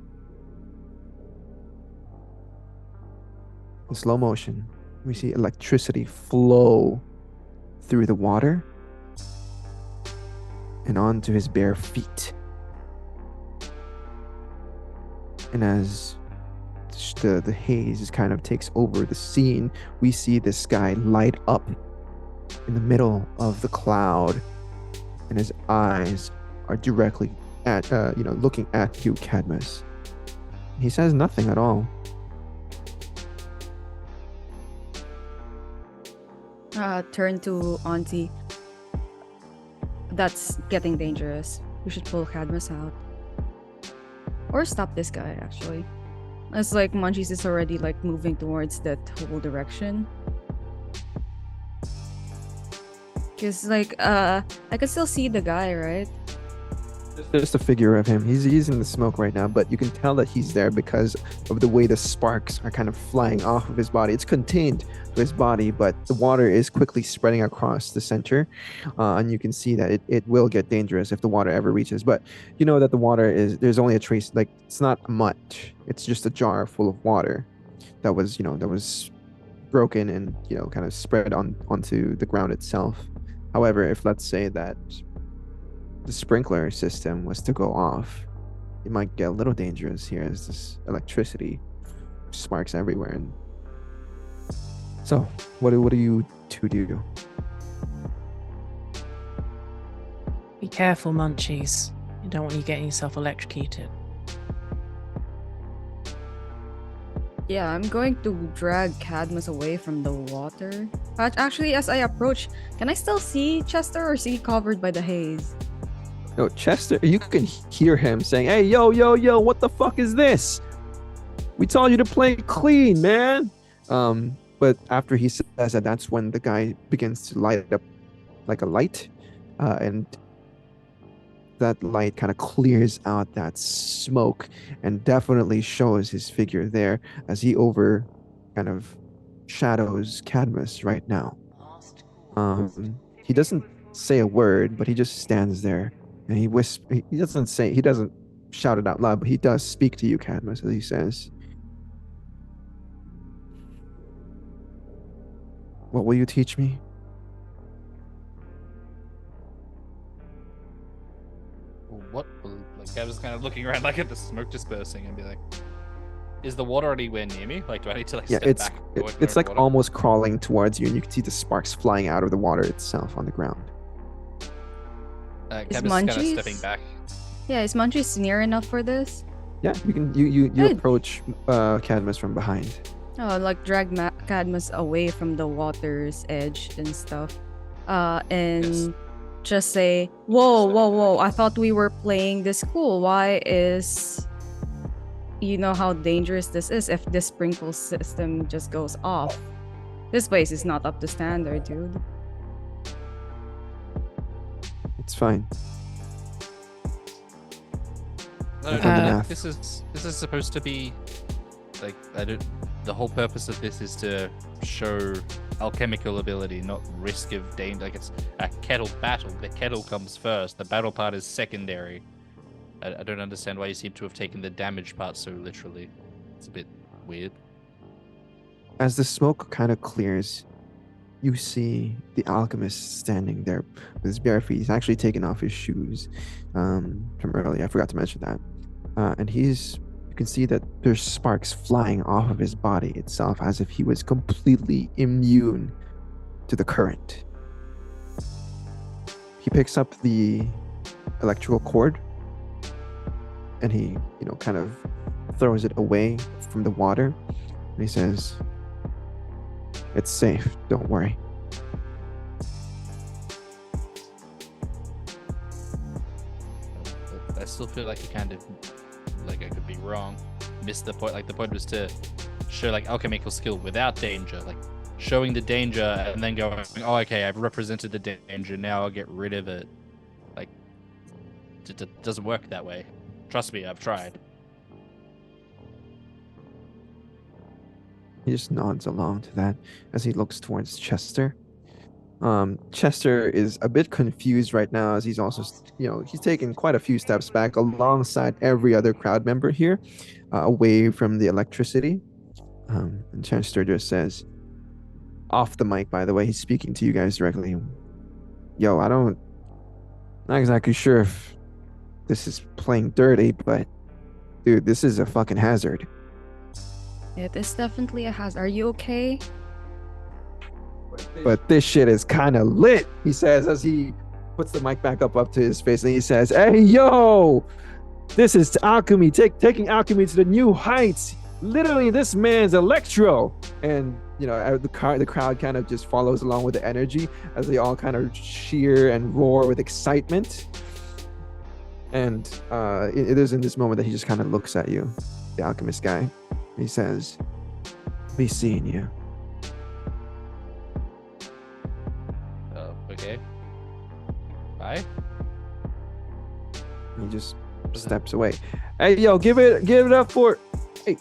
in slow motion, we see electricity flow through the water and onto his bare feet. And as the haze kind of takes over the scene, we see this sky light up in the middle of the cloud, and his eyes are directly at looking at you, Cadmus. He says nothing at all. Turn to Auntie. That's getting dangerous. We should pull Cadmus out. Or stop this guy, actually. It's like Munchies is already like moving towards that whole direction. Cause like I can still see the guy, right? Just a figure of him. He's in the smoke right now, but you can tell that he's there because of the way the sparks are kind of flying off of his body. It's contained to his body, but the water is quickly spreading across the center, and you can see that it will get dangerous if the water ever reaches. But you know that the water there's only a trace, like it's not much. It's just a jar full of water that was broken and kind of spread onto the ground itself. However, if let's say that the sprinkler system was to go off, it might get a little dangerous here as this electricity sparks everywhere. And so, what do you two do? Be careful, Munchies. You don't want you getting yourself electrocuted. Yeah, I'm going to drag Cadmus away from the water. But actually, as I approach, can I still see Chester, or is he covered by the haze? No, Chester, you can hear him saying, "Hey, yo, what the fuck is this? We told you to play clean, man." But after he says that, that's when the guy begins to light up like a light, and that light kind of clears out that smoke and definitely shows his figure there as he kind of shadows Cadmus right now. He doesn't say a word, but he just stands there and he whispers. He doesn't shout it out loud, but he does speak to you, Cadmus, as he says, "What will you teach me?" What? Like, I was kind of looking around, like at the smoke dispersing, and be like, "Is the water anywhere near me? Like, do I need to like Yeah, step back?" it's like almost crawling towards you, and you can see the sparks flying out of the water itself on the ground. Cadmus is kind of Munchies? stepping back. Yeah, is Munchies near enough for this? Yeah, you Good. approach Cadmus from behind. Oh, like drag Cadmus away from the water's edge and stuff. And Yes. just say, whoa, I thought we were playing this cool. Why is... You know how dangerous this is if this sprinkle system just goes off. This place is not up to standard, dude. It's fine. No, Math. this is supposed to be like the whole purpose of this is to show alchemical ability, not risk of danger. Like, it's a kettle battle. The kettle comes first. The battle part is secondary. I don't understand why you seem to have taken the damage part so literally. It's a bit weird. As the smoke kind of clears, you see the alchemist standing there with his bare feet. He's actually taken off his shoes from earlier. I forgot to mention that. And you can see that there's sparks flying off of his body itself as if he was completely immune to the current. He picks up the electrical cord and he, kind of throws it away from the water. And he says, "It's safe, don't worry." I still feel like you kind of, like, I could be wrong, missed the point. Like, the point was to show like alchemical skill without danger, like showing the danger and then going, "Oh, okay, I've represented the danger, now I'll get rid of it." Like, it doesn't work that way. Trust me, I've tried. He just nods along to that as he looks towards Chester. Chester is a bit confused right now as he's also, he's taken quite a few steps back alongside every other crowd member here, away from the electricity. And Chester just says, off the mic, by the way, he's speaking to you guys directly. Yo, not exactly sure if this is playing dirty, but dude, this is a fucking hazard. It is definitely a hazard. Are you okay? But this shit is kind of lit, he says as he puts the mic back up to his face, and he says, hey, yo, this is alchemy, taking alchemy to the new heights. Literally, this man's electro. And, you know, the crowd kind of just follows along with the energy as they all kind of cheer and roar with excitement. And it is in this moment that he just kind of looks at you, the alchemist guy. He says, be seeing you. Okay. Bye. He just steps away. Hey, yo, give it up for.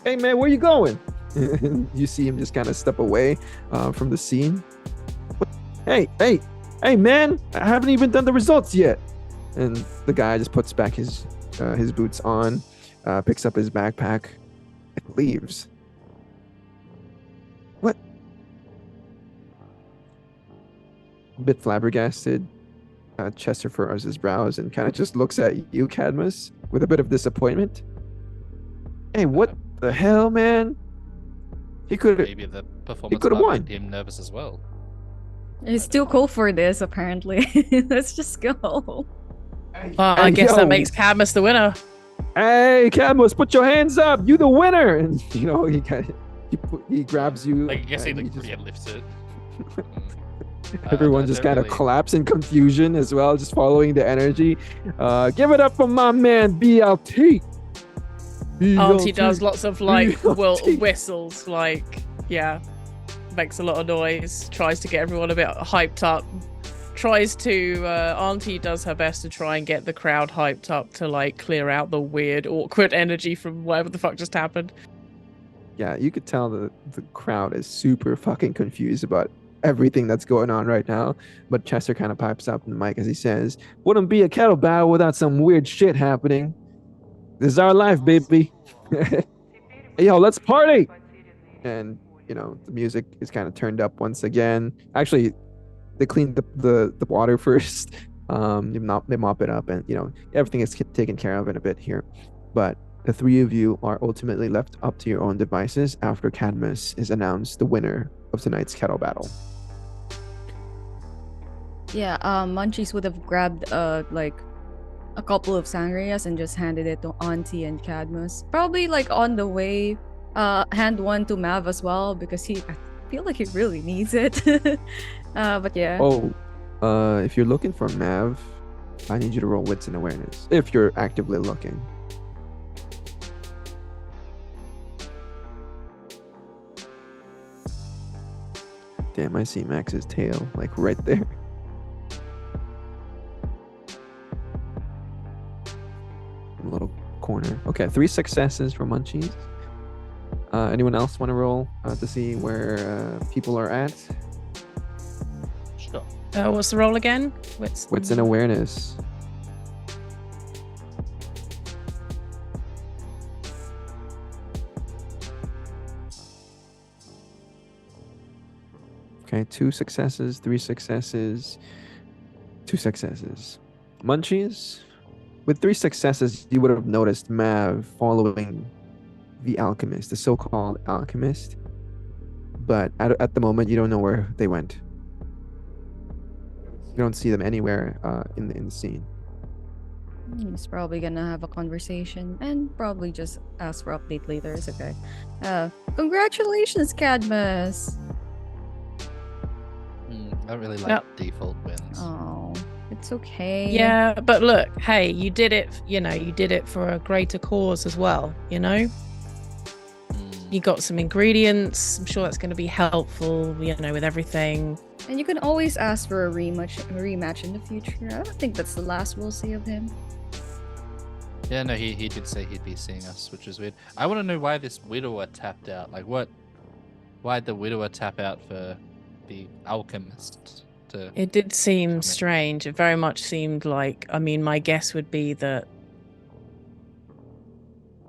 Hey, man, where you going? You see him just kind of step away from the scene. Hey, man, I haven't even done the results yet. And the guy just puts back his boots on, picks up his backpack, and leaves. What? A bit flabbergasted, Chester furrows his brows and kind of just looks at you, Cadmus, with a bit of disappointment. Hey, what the hell, man? He could have. Maybe the performance could've part won. made him nervous as well. He's too cool for this, apparently. Let's just go. Well, I guess that makes Cadmus the winner. Hey, Cadmus, put your hands up! You the winner! And you know he grabs you. Like, I guess he and like, just- yeah, lifts it. Everyone just kind of collapse in confusion as well, just following the energy. Give it up for my man BLT. Auntie does lots of like BLT. whistles, like, yeah, makes a lot of noise, tries to get everyone a bit hyped up. Auntie does her best to try and get the crowd hyped up to like clear out the weird, awkward energy from whatever the fuck just happened. Yeah, you could tell the crowd is super fucking confused about everything that's going on right now. But Chester kind of pipes up in the mic as he says, wouldn't be a kettle battle without some weird shit happening. This is our life, baby. Hey, yo, let's party. And, you know, the music is kind of turned up once again. Actually, they cleaned the water first. They mop it up, and, you know, everything is taken care of in a bit here. But the three of you are ultimately left up to your own devices after Cadmus is announced the winner of tonight's kettle battle. Yeah, Munchies would have grabbed like a couple of sangrias and just handed it to Auntie and Cadmus. Probably like on the way, hand one to Mav as well, because I feel like he really needs it. But yeah. Oh, if you're looking for Mav, I need you to roll wits and awareness if you're actively looking. Damn, I see Max's tail like right there. In a little corner. Okay, 3 successes for Munchies. Anyone else want to roll to see where people are at? Sure. What's the roll again? Wits and awareness. Okay, 2 successes, 3 successes, 2 successes. Munchies, with 3 successes, you would have noticed Mav following the alchemist, the so-called alchemist. But at the moment, you don't know where they went. You don't see them anywhere in the scene. He's probably gonna have a conversation and probably just ask for update later. It's okay. Congratulations, Cadmus! I don't really like No. default wins. Oh, it's okay. Yeah, but look, hey, you did it, you did it for a greater cause as well, You got some ingredients. I'm sure that's going to be helpful, with everything. And you can always ask for a rematch in the future. I don't think that's the last we'll see of him. Yeah, no, he did say he'd be seeing us, which is weird. I want to know why this widower tapped out. Like, why'd the widower tap out for the alchemist? It did seem Something. strange. It very much seemed like, my guess would be that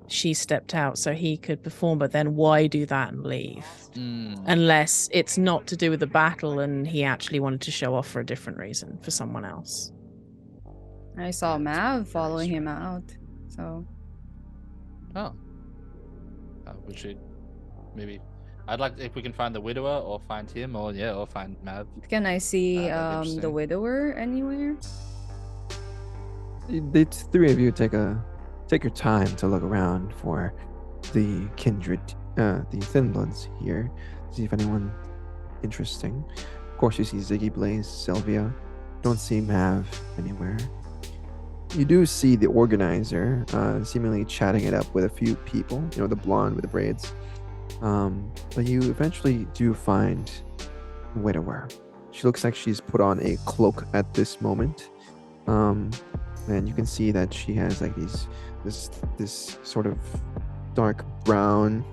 she stepped out so he could perform, but then why do that and leave? Mm. Unless it's not to do with the battle and he actually wanted to show off for a different reason for someone else. I saw Yeah, that's Mav very following him strange. out. So Oh. We should maybe. I'd like if we can find the widower or find him or find Mav. can I see That'd be the interesting. widower anywhere? The three of you take your time to look around for the kindred, the thin bloods here. See if anyone interesting. Of course, you see Ziggy, Blaze, Sylvia. Don't see Mav anywhere. You do see the organizer seemingly chatting it up with a few people. You know, the blonde with the braids. But you eventually do find Widower. She looks like she's put on a cloak at this moment. And you can see that she has like this sort of dark brown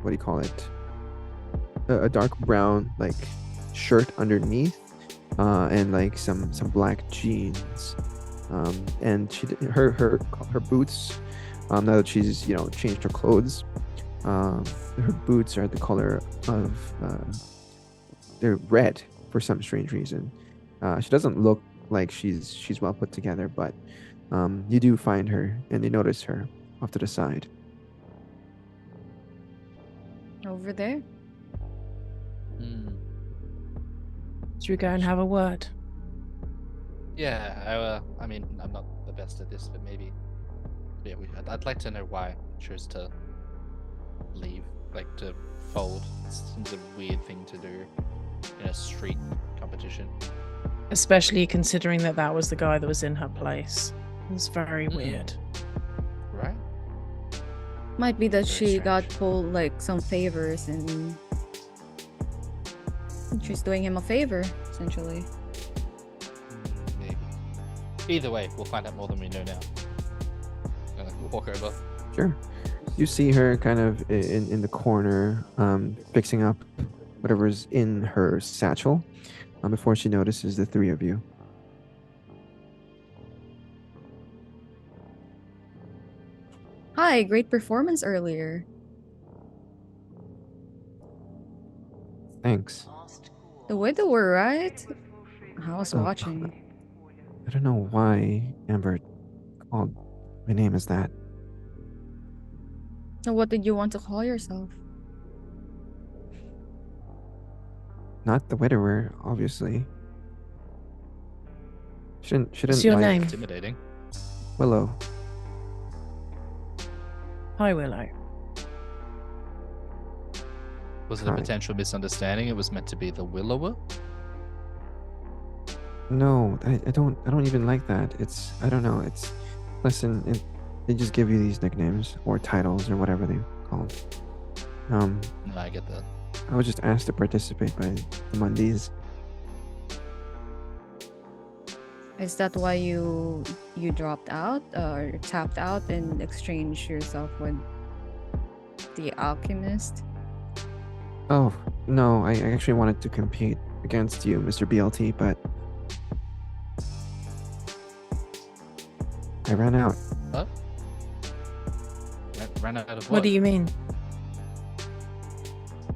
what do you call it? A dark brown like shirt underneath, and like some black jeans. And her boots. Now that she's changed her clothes, her boots are the color of they're red for some strange reason. She doesn't look like she's well put together, but you do find her and you notice her off to the side. Over there? Hmm. Should we go and have a word? Yeah, I mean, I'm not the best at this, but maybe. Yeah, I'd like to know why she chose to leave, like to fold. It seems a weird thing to do in a street competition. Especially considering that was the guy that was in her place. It's very weird. Right? Might be that Very she got strange. pulled like some favors and she's doing him a favor, essentially. Maybe. Either way, we'll find out more than we know now. We'll walk over. Sure. You see her kind of in the corner, fixing up whatever's in her satchel, before she notices the three of you. Hi, great performance earlier. Thanks. The widower, right? I was Oh, watching. I don't know why Amber called my name as that. So what did you want to call yourself? Not the widower, obviously. Shouldn't What's your like name? Intimidating. Willow. Hi, Willow. Was it a Hi. potential misunderstanding? It was meant to be the Willower? No, I don't even like that. I don't know. Listen, they just give you these nicknames or titles or whatever they call them. No, I get that. I was just asked to participate by the Mundies. Is that why you dropped out or tapped out and exchanged yourself with the alchemist? Oh, no, I actually wanted to compete against you, Mr. BLT, but I ran out. Huh? Ran out of What do you mean?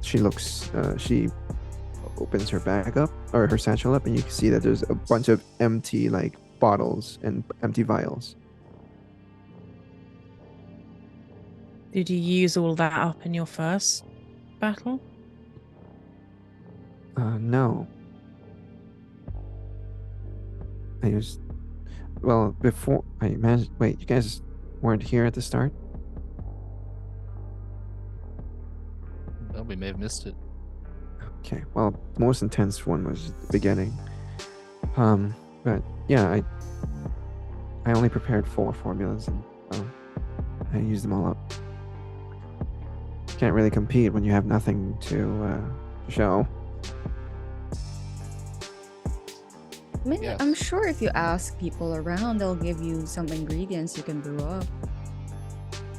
She opens her bag up, or her satchel up, and you can see that there's a bunch of empty, like, bottles and empty vials. Did you use all that up in your first battle? No. Before I managed. Wait, you guys weren't here at the start? Well, we may have missed it. Okay, well, the most intense one was the beginning. But yeah, I only prepared 4 formulas, and well, I used them all up. Can't really compete when you have nothing to show. I mean, Yes. I'm sure if you ask people around, they'll give you some ingredients you can brew up.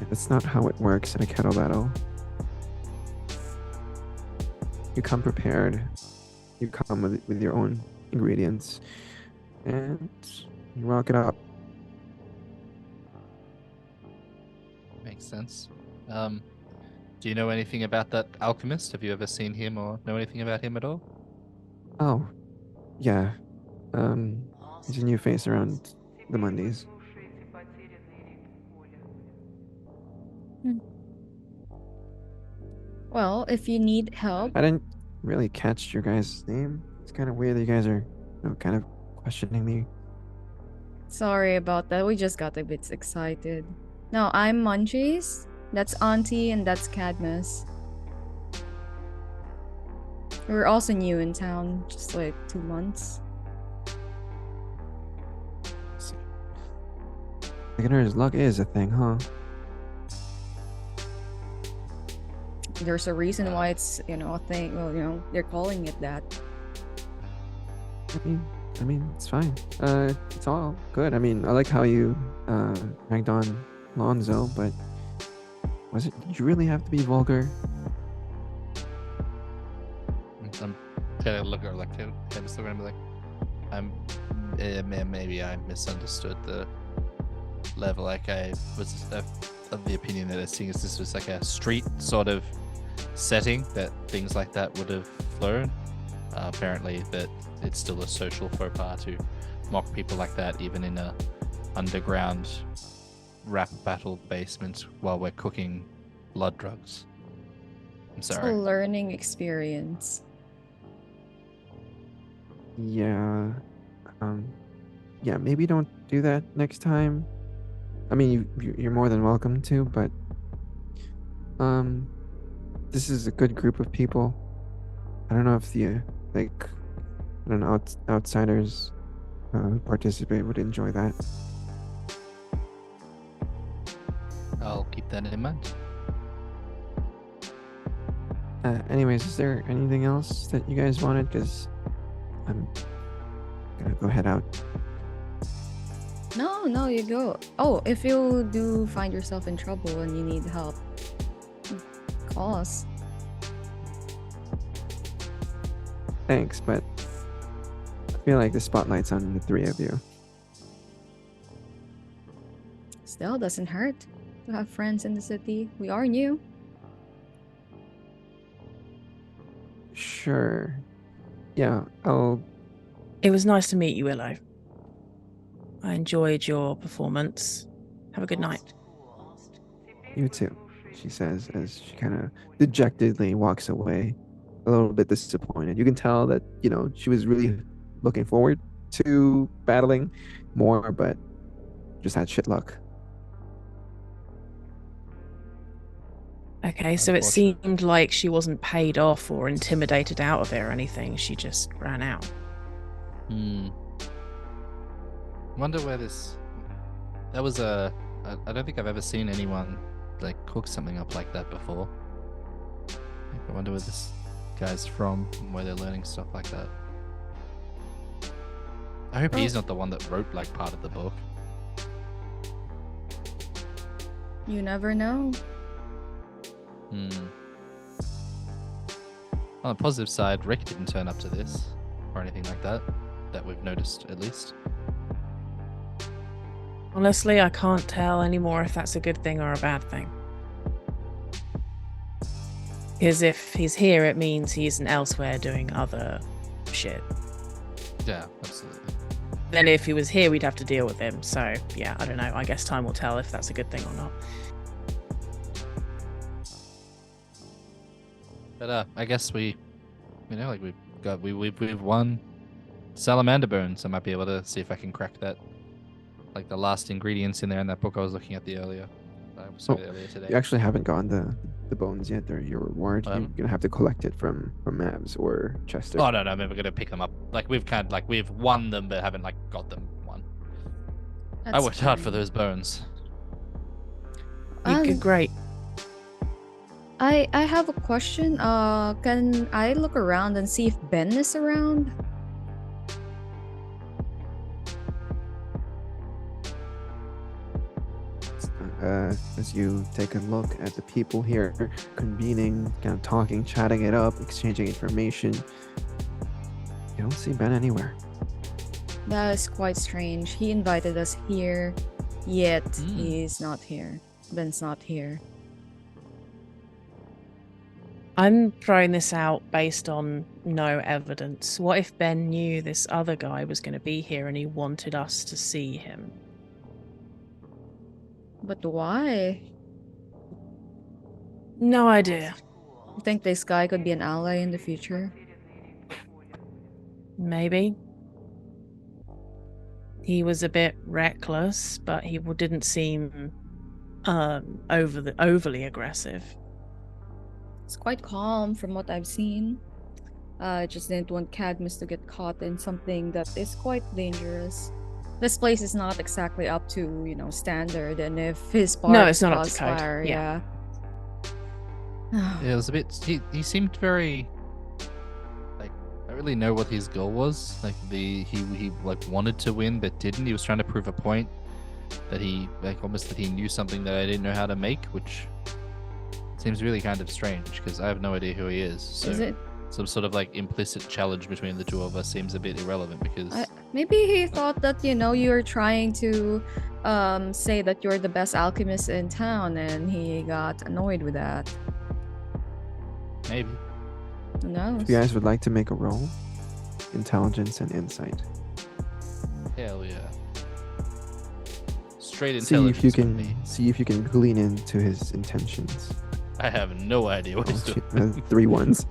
That's not how it works in a kettle battle. You come prepared. You come with your own ingredients, and you rock it up. makes sense. Do you know anything about that alchemist? Have you ever seen him or know anything about him at all? Oh, yeah. He's a new face around the Mondays. Well, if you need help, I didn't really catch your guys' name. It's kind of weird that you guys are, kind of questioning me. sorry about that. We just got a bit excited. No, I'm Munchies. That's Auntie, and that's Cadmus. We're also new in town, just like 2 months. Beginner's luck is a thing, huh? There's a reason why it's, a thing. Well, they're calling it that. I mean, it's fine. It's all good. I mean, I like how you ragged on Lonzo, but did you really have to be vulgar? I'm gonna look at like him still gonna be like, maybe I misunderstood the level. Like I was of the opinion that seeing as this was like a street sort of setting, that things like that would have flown. Apparently, that it's still a social faux pas to mock people like that, even in a underground rap battle basement while we're cooking blood drugs. I'm It's a sorry. learning experience. Yeah. Yeah, maybe don't do that next time. I mean, you're more than welcome to, but this is a good group of people. I don't know if the outsiders who participate would enjoy that. I'll keep that in mind. Anyways, is there anything else that you guys wanted? Because I'm gonna go head out. No, you go. Oh, if you do find yourself in trouble and you need help, call us. Thanks, but I feel like the spotlight's on the three of you. Still doesn't hurt to have friends in the city. We are new. Sure. Yeah, It was nice to meet you, Willow. I enjoyed your performance. Have a good night. you too, she says as she kind of dejectedly walks away, a little bit disappointed. You can tell that, she was really looking forward to battling more, but just had shit luck. Okay, so it seemed like she wasn't paid off or intimidated out of it or anything. She just ran out. Wonder where this. That was I don't think I've ever seen anyone like cook something up like that before. I wonder where this guy's from and where they're learning stuff like that. I hope he's not the one that wrote like part of the book. You never know. On the positive side, Rick didn't turn up to this or anything like that we've noticed, at least. Honestly, I can't tell anymore if that's a good thing or a bad thing. Because if he's here, it means he isn't elsewhere doing other shit. Yeah, absolutely. Then if he was here, we'd have to deal with him. So, yeah, I don't know. I guess time will tell if that's a good thing or not. But I guess we've won salamander bones. I might be able to see if I can crack that, like the last ingredients in there in that book I was looking at earlier today. You actually haven't gotten the bones yet. They're your reward. You're gonna have to collect it from Mavs or Chester. Oh no, I mean, we're gonna pick them up. Like we've won them, but haven't like got them won. I worked hard for those bones. You did great. I have a question. Can I look around and see if Ben is around? As you take a look at the people here convening, kind of talking, chatting it up, exchanging information, you don't see Ben anywhere. That is quite strange. He invited us here, yet he's not here. Ben's not here. I'm throwing this out based on no evidence. What if Ben knew this other guy was going to be here and he wanted us to see him? But why? No idea. You think this guy could be an ally in the future? Maybe. He was a bit reckless, but he didn't seem overly aggressive. It's quite calm from what I've seen. I just didn't want Cadmus to get caught in something that is quite dangerous. This place is not exactly up to, standard, and if his part No, it's not up to caught code. fire, Yeah. Yeah, it was a bit. He seemed very. Like, I don't really know what his goal was. Like he like wanted to win but didn't. He was trying to prove a point that he knew something that I didn't know how to make, which seems really kind of strange because I have no idea who he is. So Is it? some sort of like implicit challenge between the two of us seems a bit irrelevant because Maybe he thought that you were trying to say that you're the best alchemist in town, and he got annoyed with that. maybe. Who knows? If you guys would like to make a roll, intelligence and insight. Hell yeah. Straight See intelligence. if you from me. can glean into his intentions. I have no idea what he's doing. 3 ones.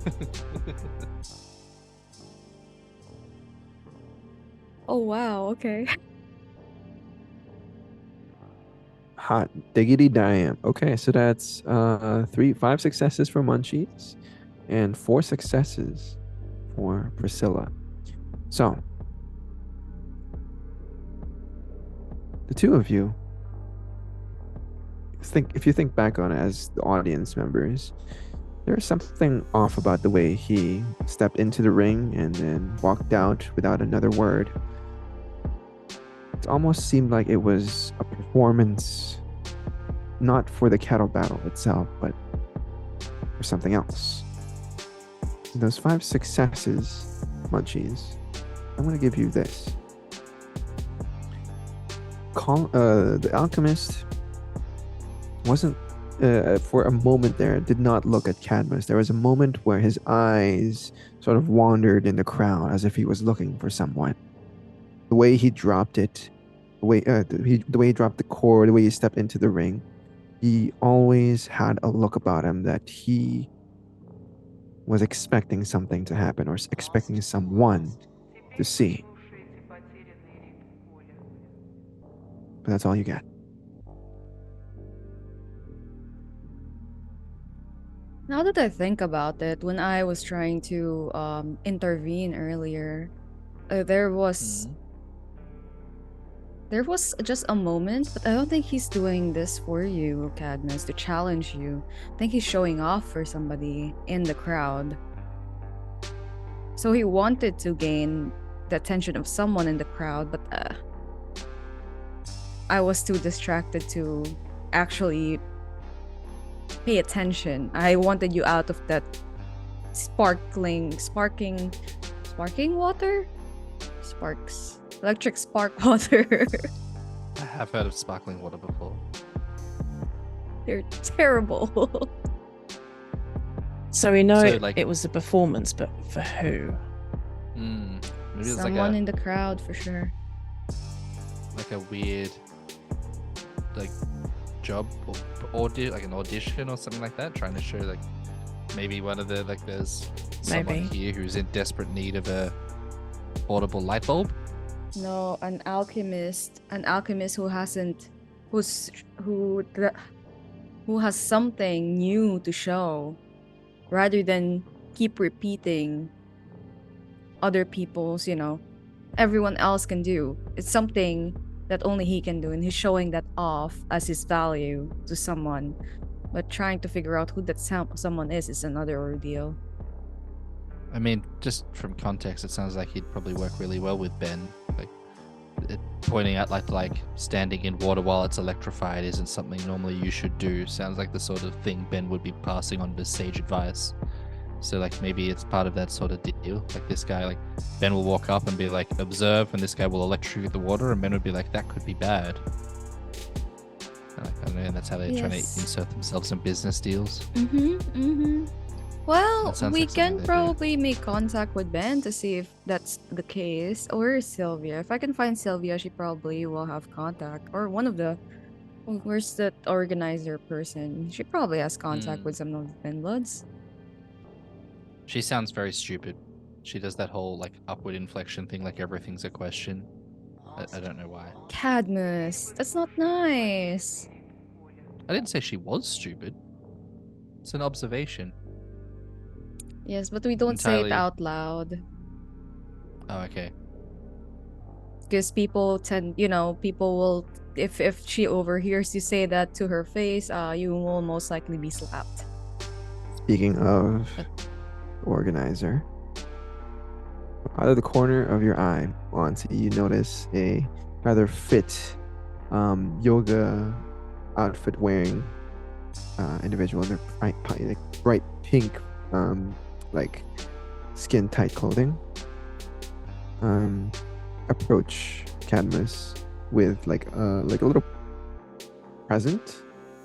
Oh wow, okay. Hot diggity damn. Okay, so that's 5 successes for Munchies and 4 successes for Priscilla. So the two of you if you think back on it as the audience members, there's something off about the way he stepped into the ring and then walked out without another word. It almost seemed like it was a performance, not for the Kettle Battle itself, but for something else. Those 5 successes, Munchies, I'm going to give you this. The alchemist wasn't, for a moment there, did not look at Cadmus. There was a moment where his eyes sort of wandered in the crowd as if he was looking for someone. The way he dropped it, the way he dropped the cord, the way he stepped into the ring, he always had a look about him that he was expecting something to happen or expecting someone to see. But that's all you get. Now that I think about it, when I was trying to intervene earlier, there was just a moment, but I don't think he's doing this for you, Cadmus, to challenge you. I think he's showing off for somebody in the crowd. So he wanted to gain the attention of someone in the crowd, but I was too distracted to actually pay attention. I wanted you out of that sparking water? Electric spark water. I have heard of sparkling water before. They're terrible. So we know So, like- it was a performance, but for who? Maybe it's Someone in the crowd for sure. like a weird job or like an audition or something like that, trying to show like maybe one of the there's someone Maybe. here who's in desperate need of a portable light bulb. No, an alchemist who has something new to show, rather than keep repeating other people's, everyone else can do. It's something that only he can do, and he's showing that off as his value to someone. But trying to figure out who that someone is another ordeal. I mean, just from context, it sounds like he'd probably work really well with Ben. Like, pointing out like standing in water while it's electrified isn't something normally you should do. Sounds like the sort of thing Ben would be passing on as sage advice. So like maybe it's part of that sort of deal. Like this guy, like Ben will walk up and be like, observe, and this guy will electrocute the water, and Ben would be like, that could be bad. Like, I don't know, and that's how they're trying to Yes. insert themselves in business deals. Well, That sounds we like something can they do. probably make contact with Ben to see if that's the case, or Sylvia. If I can find Sylvia, she probably will have contact, or one of the. Where's that organizer person? She probably has contact Hmm. with some of the Finbloods. She sounds very stupid. She does that whole like upward inflection thing, like everything's a question. I don't know why. Cadmus, that's not nice. I didn't say she was stupid. It's an observation. Yes, but we don't say it Entirely. out loud. Oh, okay. Because people tend, people will, if she overhears you say that to her face, you will most likely be slapped. Speaking of organizer, out of the corner of your eye, Auntie, you notice a rather fit yoga outfit wearing individual in their bright pink, like skin tight clothing. Approach Cadmus with like a little present,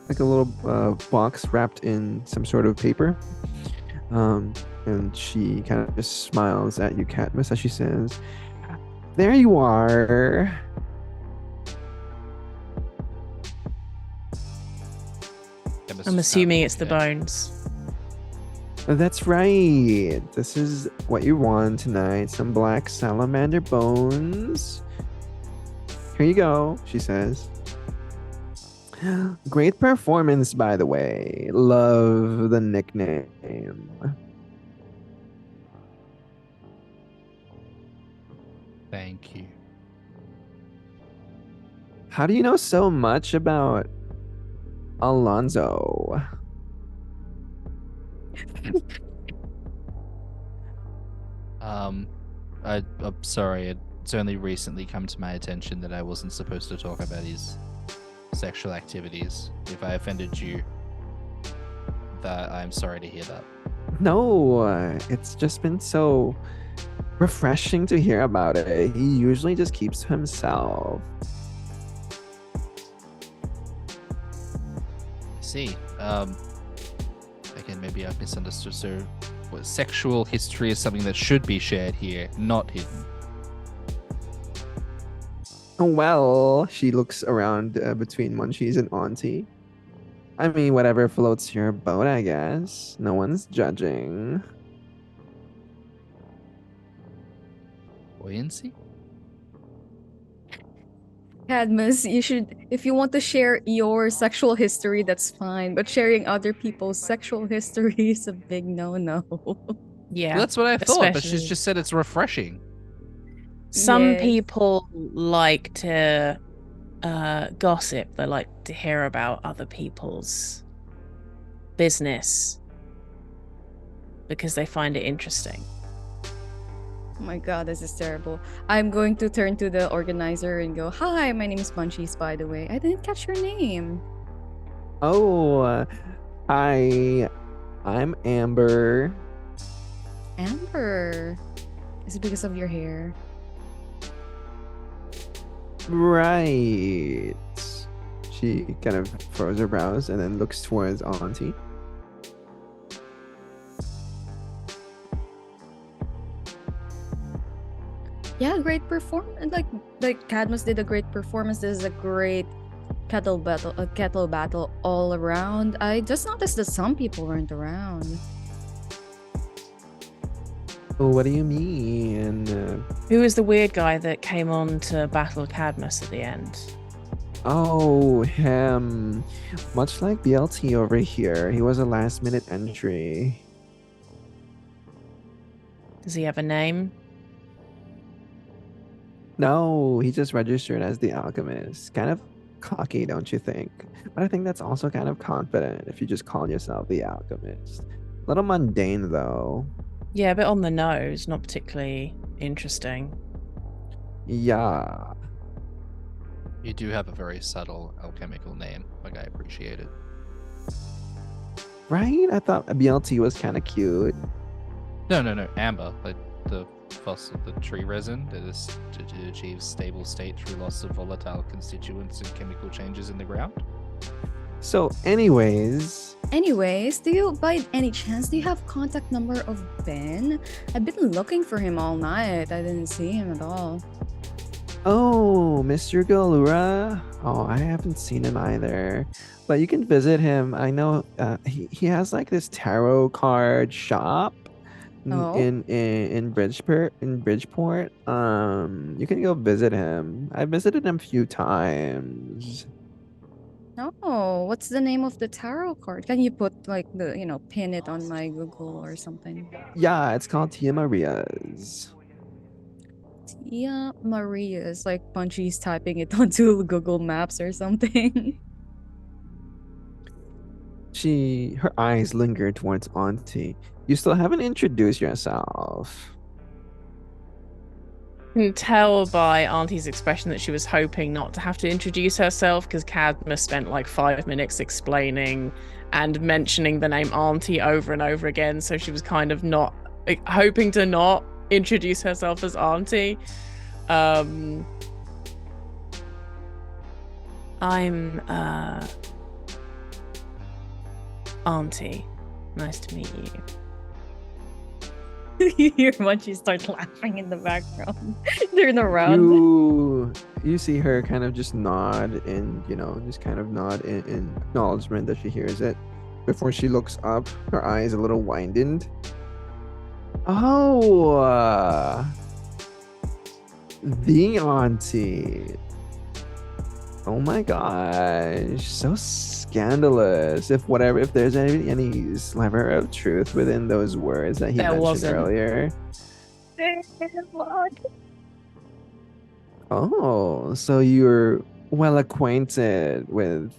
like a little box wrapped in some sort of paper. And she kind of just smiles at you, Cadmus, as she says, "There you are." I'm assuming it's the bones. That's right. This is what you want tonight. Some black salamander bones. Here you go, she says. Great performance, by the way. Love the nickname. Thank you. How do you know so much about Alonzo? I'm sorry. It's only recently come to my attention that I wasn't supposed to talk about his sexual activities. If I offended you, that I'm sorry to hear that. No, it's just been so refreshing to hear about it. He usually just keeps to himself. I see. Again, maybe I've misunderstood. So, sexual history is something that should be shared here, not hidden. Well, she looks around between Munchies and Auntie. I mean, whatever floats your boat, I guess. No one's judging. Buoyancy? Cadmus, you should, if you want to share your sexual history, that's fine. But sharing other people's sexual history is a big no-no. Yeah. Well, that's what I thought, but she's especially- just said it's refreshing. Some Yes. people like to gossip. They like to hear about other people's business because they find it interesting. Oh my god, this is terrible. I'm going to turn to the organizer and go, "Hi, my name is Munchies, by the way. I didn't catch your name." Oh, I'm Amber. Amber. Is it because of your hair? Right. She kind of furrows her brows and then looks towards Auntie. Yeah, great performance. Like Cadmus did a great performance. This is a great kettle battle all around. I just noticed that some people weren't around. What do you mean? Who was the weird guy that came on to battle Cadmus at the end? Oh, him. Much like BLT over here, he was a last minute entry. Does he have a name? No, he just registered as the alchemist. Kind of cocky, don't you think? But I think that's also kind of confident if you just call yourself the alchemist. A little mundane, though. Yeah, a bit on the nose, not particularly interesting. Yeah. You do have a very subtle alchemical name. Like, I appreciate it. Right? I thought BLT was kind of cute. No, amber. Like the fossil, the tree resin that is achieves stable state through loss of volatile constituents and chemical changes in the ground. So, anyways, Anyways, do you, by any chance, do you have contact number of Ben? I've been looking for him all night. I didn't see him at all. oh, Mr. Galura. Oh, I haven't seen him either. But you can visit him. I know he has like this tarot card shop Oh? in Bridgeport. You can go visit him. I visited him a few times. Oh, what's the name of the tarot card? Can you put like pin it on my Google or something? Yeah, it's called Tia Maria's. Tia Maria's, like Punchy's typing it onto Google Maps or something. Her eyes linger towards Auntie. You still haven't introduced yourself. Can tell by Auntie's expression that she was hoping not to have to introduce herself because Cadmus spent like 5 minutes explaining and mentioning the name Auntie over and over again. So she was kind of not hoping to not introduce herself as Auntie. I'm Auntie. Nice to meet you. You hear Punchy start laughing in the background. Turn around. You see her kind of just nod in, just kind of nod in acknowledgement that she hears it. Before she looks up, her eyes a little widened. Oh, the Auntie. Oh my gosh, so scandalous. If there's any sliver of truth within those words that he There mentioned wasn't. earlier. Oh, so you're well acquainted with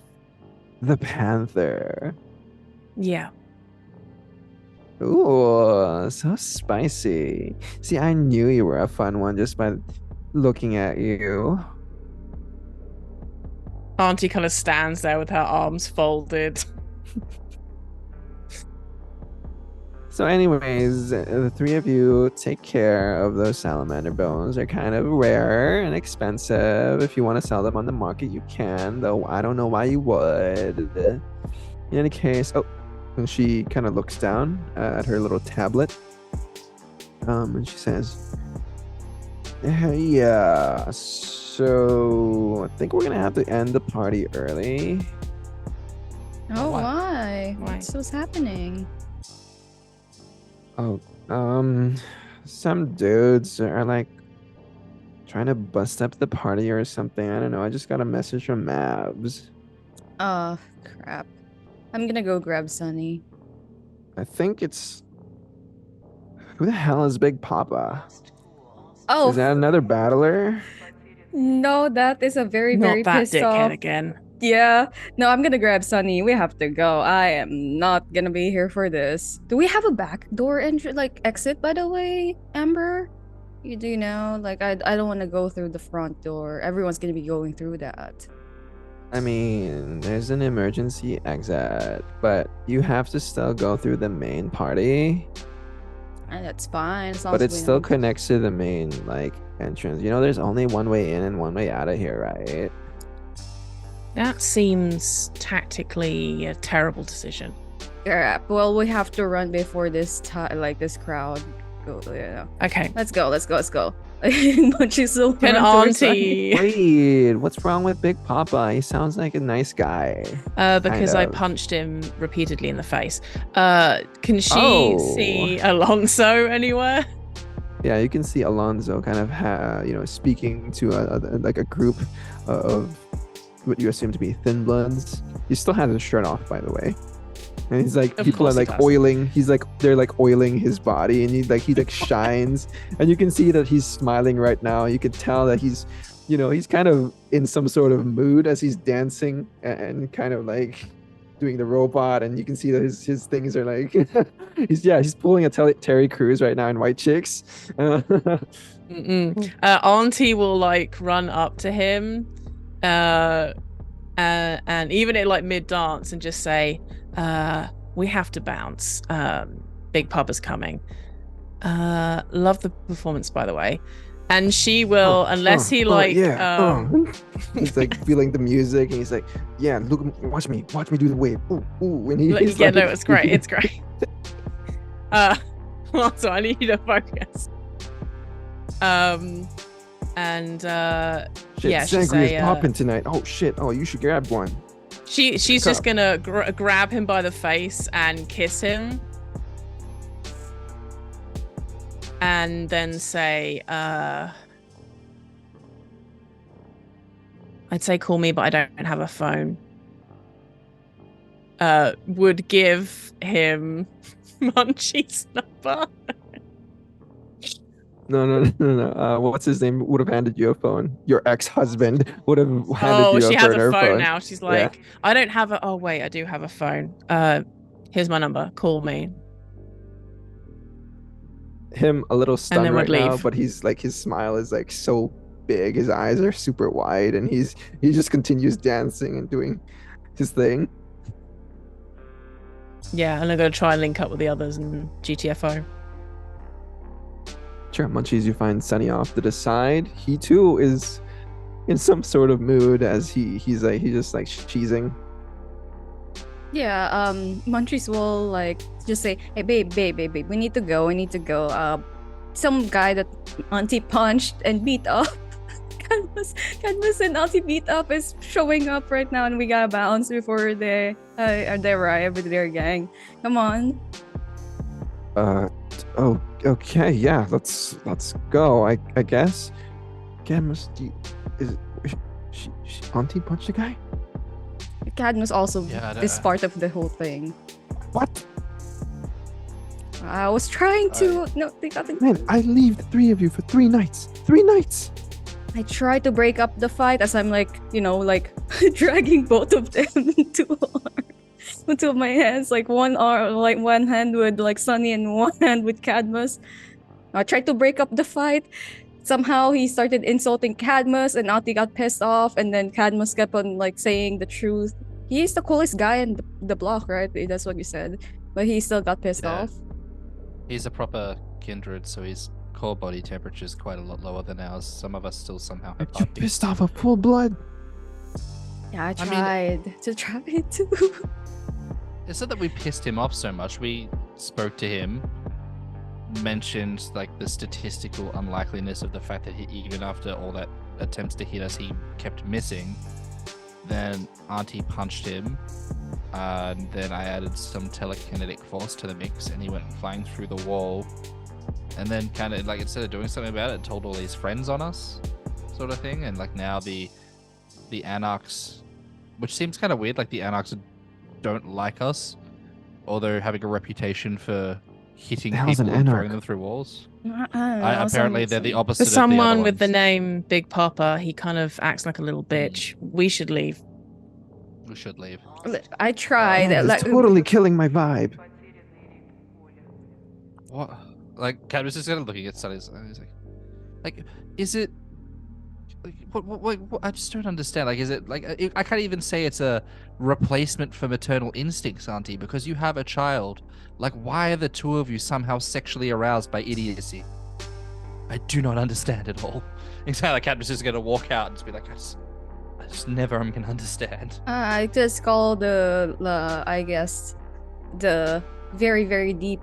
the Panther. Yeah. Ooh, so spicy. See, I knew you were a fun one just by looking at you. Auntie kind of stands there with her arms folded. So anyways, the three of you take care of those salamander bones. They're kind of rare and expensive. If you want to sell them on the market, you can, though I don't know why you would. In any case, and she kind of looks down at her little tablet. And she says, yeah, so I think we're gonna have to end the party early. Oh, Why? why? Why? What's happening? Oh, some dudes are like trying to bust up the party or something. I don't know. I just got a message from Mavs. Oh, crap. I'm gonna go grab Sunny. I think it's. Who the hell is Big Papa? Oh, Is that another battler? no, that is a very, very Not that pissed dickhead off. again. Yeah. No, I'm gonna grab Sunny. We have to go. I am not gonna be here for this. Do we have a back door entry, like exit, by the way, Amber? You do know? Like, I don't want to go through the front door. Everyone's gonna be going through that. I mean, there's an emergency exit, but you have to still go through the main party. And that's fine. As long But as it we still know. connects to the main entrance. There's only one way in and one way out of here, right? That seems tactically a terrible decision. Yeah. Well, we have to run before this this crowd. Go. Yeah. Okay. Let's go. But she's still Can run towards Sunny. Auntie... Wait, what's wrong with Big Papa? He sounds like a nice guy. because Kind I of. punched him repeatedly in the face. Can she Oh. see Alonso anywhere? Yeah, you can see Alonso kind of, speaking to a group of what you assume to be thin bloods. He still has his shirt off, by the way. And he's like, Of people are course he like does. oiling. They're like oiling his body, and he shines, and you can see that he's smiling right now. You can tell that he's kind of in some sort of mood as he's dancing and kind of like doing the robot, and you can see that his things are like he's pulling a Terry Crews right now in White Chicks. Auntie will like run up to him, and even at like mid dance and just say, "We have to bounce. Big Papa's coming. Love the performance, by the way. And she will, unless he like, He's like feeling the music, and he's like, "Yeah, look, watch me do the wave." Ooh, ooh, and he's yeah, like, no, it's great, it's great. Also, I need you to focus. And shit, yeah, she sangria's say, popping tonight. Oh shit! Oh, you should grab one. she's just gonna grab him by the face and kiss him, and then say, I'd say call me, but I don't have a phone. Would give him Munchie's number. No. What's his name? Would have handed you a phone. Your ex-husband would have handed you a she has a burner phone now. She's like, Yeah. I don't have a. Oh wait, I do have a phone. Here's my number. Call me. Him a little And stunned then right would now, leave. but he's like, his smile is like so big, his eyes are super wide, and he just continues dancing and doing his thing. Yeah, and I'm gonna try and link up with the others and GTFO. Sure, Munchies, you find Sunny off to the side. He too is in some sort of mood as he's just like cheesing. Yeah, Munchies will like just say, "Hey, babe, we need to go. Some guy that Auntie punched and beat up, Cadmus and Auntie beat up is showing up right now, and we gotta bounce before they arrive with their gang. Come on." Oh, okay, yeah, let's go. I guess. Cadmus, she Auntie punched the guy? Cadmus also Yeah, is part of the whole thing. What? I was trying to. No, they got it. Man, I leave the three of you for 3 nights. 3 nights. I tried to break up the fight as I'm like, dragging both of them into my hands, like one arm, like one hand with like Sunny and one hand with Cadmus. I tried to break up the fight. Somehow he started insulting Cadmus, and Auntie got pissed off, and then Cadmus kept on like saying the truth. He's the coolest guy in the block, right? That's what you said. But he still got pissed Yeah. off. He's a proper kindred, so his core body temperature is quite a lot lower than ours. Some of us still somehow have But you heartbeats. pissed off a full blood. Yeah, I I mean- tried to try to. It's not that we pissed him off so much. We spoke to him, mentioned like the statistical unlikeliness of the fact that even after all that attempts to hit us, he kept missing. Then Auntie punched him, and then I added some telekinetic force to the mix, and he went flying through the wall. And then kind of like instead of doing something about it, told all his friends on us, sort of thing. And like now the Anarchs, which seems kind of weird, like the Anarchs don't like us, although having a reputation for hitting The hell's people an and throwing Anarch? them through walls. I don't know, Apparently, some- they're the opposite. For of the other someone with the ones. name Big Papa, he kind of acts like a little bitch. We should leave. We should leave. I tried. Man, like, it's totally killing my vibe. What? Like, Cadmus is kind of looking at Sunny's, and he's like, is it? Like, what? I just don't understand. Like, is it like I can't even say it's a replacement for maternal instincts, Auntie, because you have a child. Like, why are the two of you somehow sexually aroused by idiocy? I do not understand at all. Exactly. Like, Cadmus is gonna walk out and just be like, I just never am gonna understand. I just call I guess, the very, very deep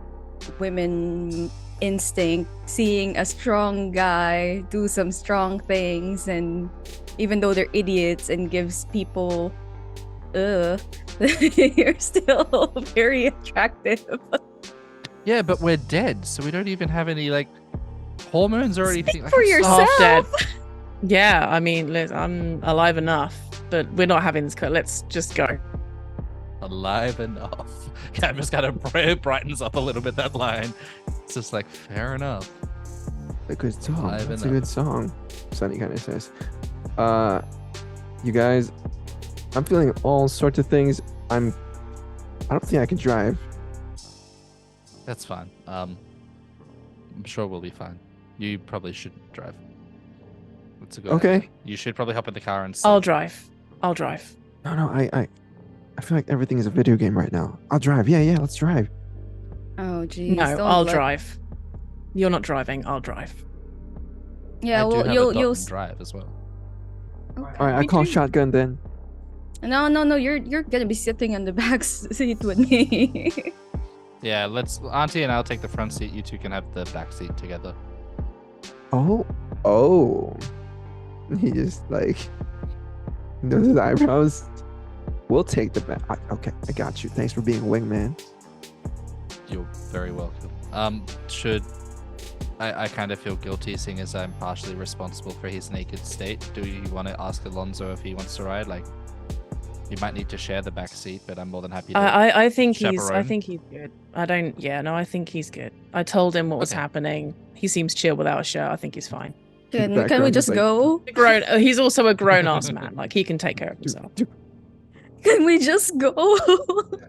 women instinct, seeing a strong guy do some strong things, and even though they're idiots and gives people, you're still very attractive. Yeah, but we're dead, so we don't even have any like hormones or anything. Like, for I'm so- Half dead. yourself. Yeah, I mean, I'm alive enough, but we're not having this cut. Let's just go. Alive enough. Cadmus kind of brightens up a little bit that line. It's just like, fair enough. A good song. Alive That's a enough. good song. Sunny kind of says. You guys, I'm feeling all sorts of things. I don't think I can drive. That's fine. I'm sure we'll be fine. You probably shouldn't drive. That's a good Okay. idea. You should probably hop in the car and I'll drive. I'll drive. No, I feel like everything is a video game right now. I'll drive. Yeah, let's drive. Oh geez. No, don't I'll let- drive. You're not driving. I'll drive. Yeah, I do well, have a you'll dot you'll. and drive as well. Okay, All right, I me call too. shotgun then. No. You're gonna be sitting on the back seat with me. Yeah, let's Auntie and I'll take the front seat. You two can have the back seat together. Oh. He just like knows his eyebrows. We'll take the back. Okay, I got you. Thanks for being a wingman. You're very welcome. Should I kind of feel guilty seeing as I'm partially responsible for his naked state. Do you want to ask Alonso if he wants to ride? Like, you might need to share the back seat, but I'm more than happy to. I think I chaperone. think he's good. I don't. Yeah, no, I think he's good. I told him what was Okay. happening. He seems chill without a shirt. I think he's fine. Can we Background is just like- go? Grown. He's also a grown ass man. Like he can take care of himself. Can we just go?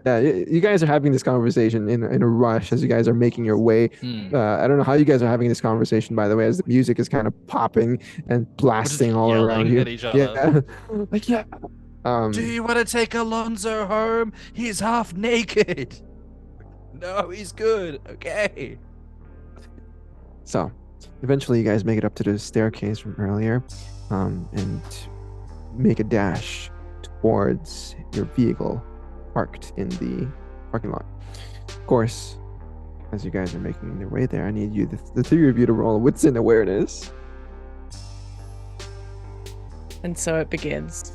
Yeah, you guys are having this conversation in a rush as you guys are making your way. Hmm. I don't know how you guys are having this conversation, by the way, as the music is kind of popping and blasting all around yelling you. at each other. Yeah, like yeah. Do you want to take Alonso home? He's half naked. No, he's good. Okay. So, eventually, you guys make it up to the staircase from earlier, and make a dash towards your vehicle parked in the parking lot. Of course, as you guys are making your way there, I need you, the three of you, to roll wits and awareness. And so it begins.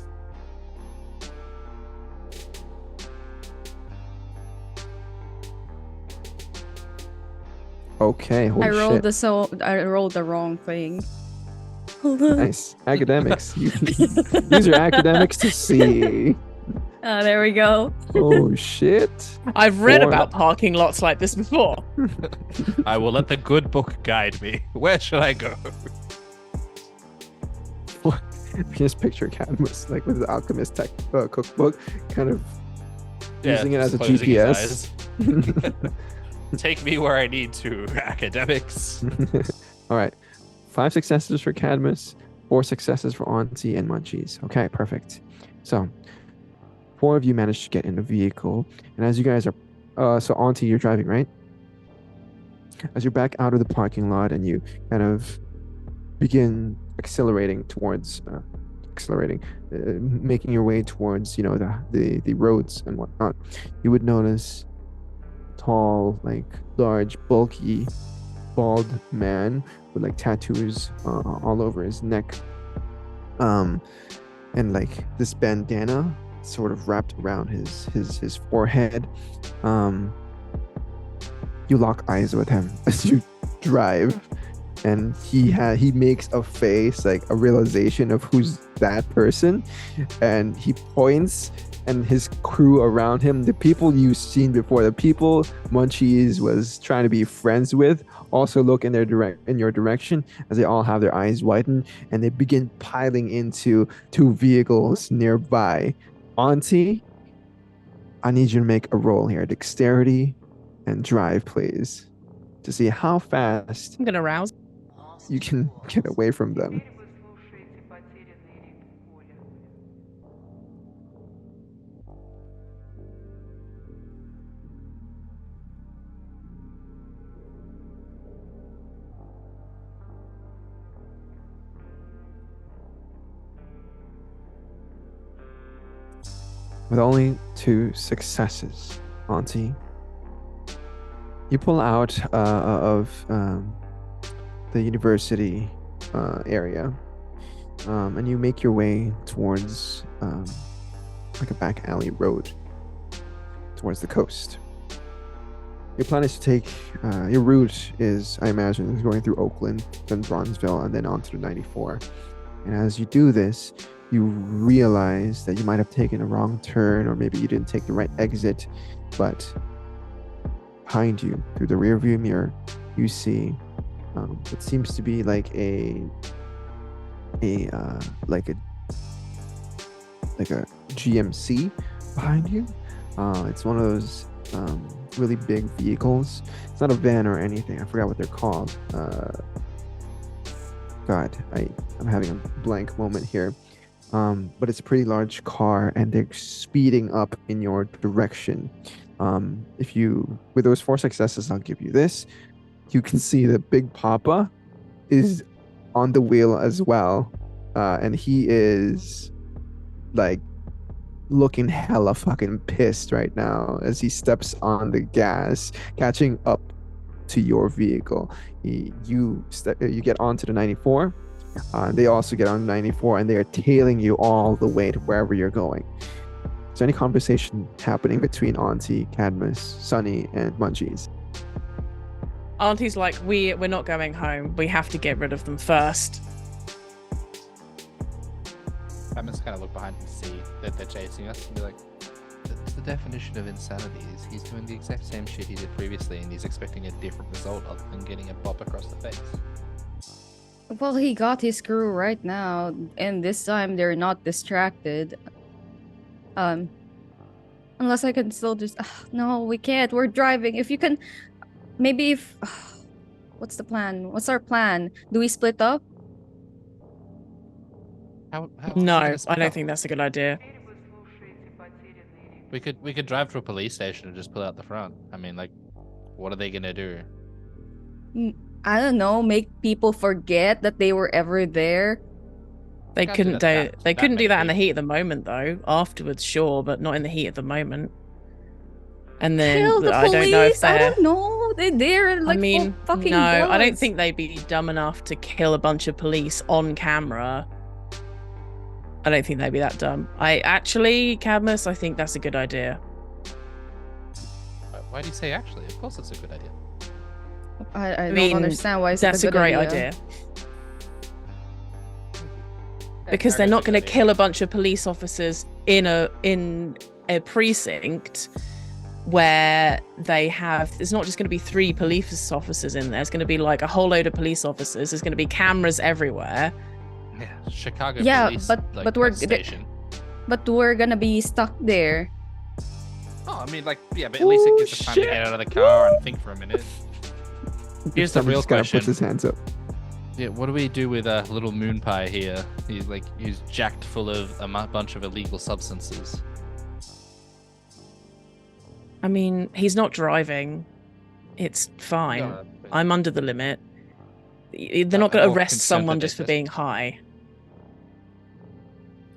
Okay, holy I rolled shit. I rolled the wrong thing. Nice. Academics. Use your academics to see. There we go. Oh shit. I've read Or- about parking lots like this before. I will let the good book guide me. Where should I go? Just picture Cadmus like with the alchemist tech cookbook, kind of using it as a closing his GPS. eyes. Take me where I need to, academics. All right. 5 successes for Cadmus, 4 successes for Auntie and Munchies. Okay, perfect. So 4 of you managed to get in the vehicle, and as you guys are, so Auntie, you're driving, right? As you're back out of the parking lot and you kind of begin accelerating towards, making your way towards, the roads and whatnot, you would notice tall, like large, bulky, bald man with like tattoos all over his neck, and like this bandana sort of wrapped around his forehead. You lock eyes with him as you drive, and he makes a face, like a realization of who's that person, and he points, and his crew around him, the people you've seen before, the people Munchies was trying to be friends with, also look in your direction as they all have their eyes widened, and they begin piling into 2 vehicles nearby. Auntie, I need you to make a roll here, dexterity and drive, please, to see how fast I'm gonna rouse. you can get away from them. With only 2 successes, Auntie, you pull out of the university area, and you make your way towards like a back alley road towards the coast. Your plan is to take, your route is, I imagine, is going through Oakland, then Bronzeville, and then onto the 94. And as you do this, you realize that you might have taken a wrong turn, or maybe you didn't take the right exit, but behind you, through the rearview mirror, you see what seems to be like a GMC behind you. It's one of those really big vehicles. It's not a van or anything. I forgot what they're called. God, I'm having a blank moment here. But it's a pretty large car, and they're speeding up in your direction. With those 4 successes, I'll give you this. You can see that Big Papa is on the wheel as well, and he is like looking hella fucking pissed right now as he steps on the gas, catching up to your vehicle. You get onto the 94. They also get on 94, and they are tailing you all the way to wherever you're going. Is there any conversation happening between Auntie, Cadmus, Sunny, and Munchies? Auntie's like, we're not going home. We have to get rid of them first. I'm just kind of look behind and see that they're chasing us and be like, that's the definition of insanity. Is he's doing the exact same shit he did previously, and he's expecting a different result other than getting a bop across the face. Well, he got his crew right now, and this time they're not distracted. Unless I can still just... no, we can't. We're driving. If you can... Maybe if... what's the plan? What's our plan? Do we split up? How No, I don't think that's a good idea. We could drive to a police station and just pull out the front. I mean, like, what are they gonna do? I don't know. Make people forget that they were ever there. They Can't do couldn't that do. that- They that couldn't do many that in the people. heat of the moment, though. Afterwards, sure, but not in the heat of the moment. And then Kill the I don't know if police. I they're. don't know. They're there like I mean, fucking no, I don't bloods. think they'd be dumb enough to kill a bunch of police on camera. I don't think they'd be that dumb. Cadmus, I think that's a good idea. Why do you say actually? Of course, it's a good idea. I mean, don't understand why it's That's a good great idea. Because they're not going to kill a bunch of police officers in a precinct where there's not just going to be 3 police officers in there. It's going to be like a whole load of police officers. There's going to be cameras everywhere. Yeah, Chicago Yeah, police. but we're station. But we're gonna be stuck there. Oh, I mean, like, yeah, but at least it gives us time to shit. get out of the car and think for a minute. Here's the Sunny real just kinda question. puts his hands up. Yeah, what do we do with little moon pie here? He's jacked full of a bunch of illegal substances. I mean, he's not driving. It's fine. No, I'm under the limit. They're I'm not going to more arrest concerned someone that just for they being high.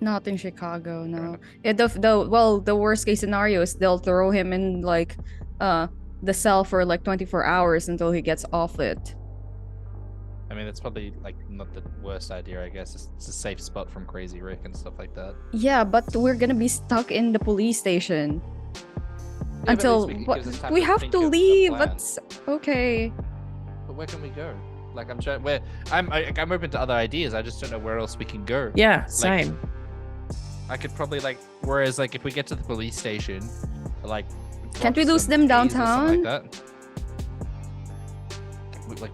Not in Chicago, no. Yeah, the worst case scenario is they'll throw him in like the cell for like 24 hours until he gets off it. I mean, it's probably like not the worst idea, I guess. It's a safe spot from Crazy Rick and stuff like that. Yeah, but we're gonna be stuck in the police station Yeah, but at until least it what, gives us time we to have think to of a leave. plan. That's okay. But where can we go? Like, I'm trying. I'm open to other ideas. I just don't know where else we can go. Yeah, same. I could probably whereas if we get to the police station, like, Can't we drop lose some them keys or downtown? something like that.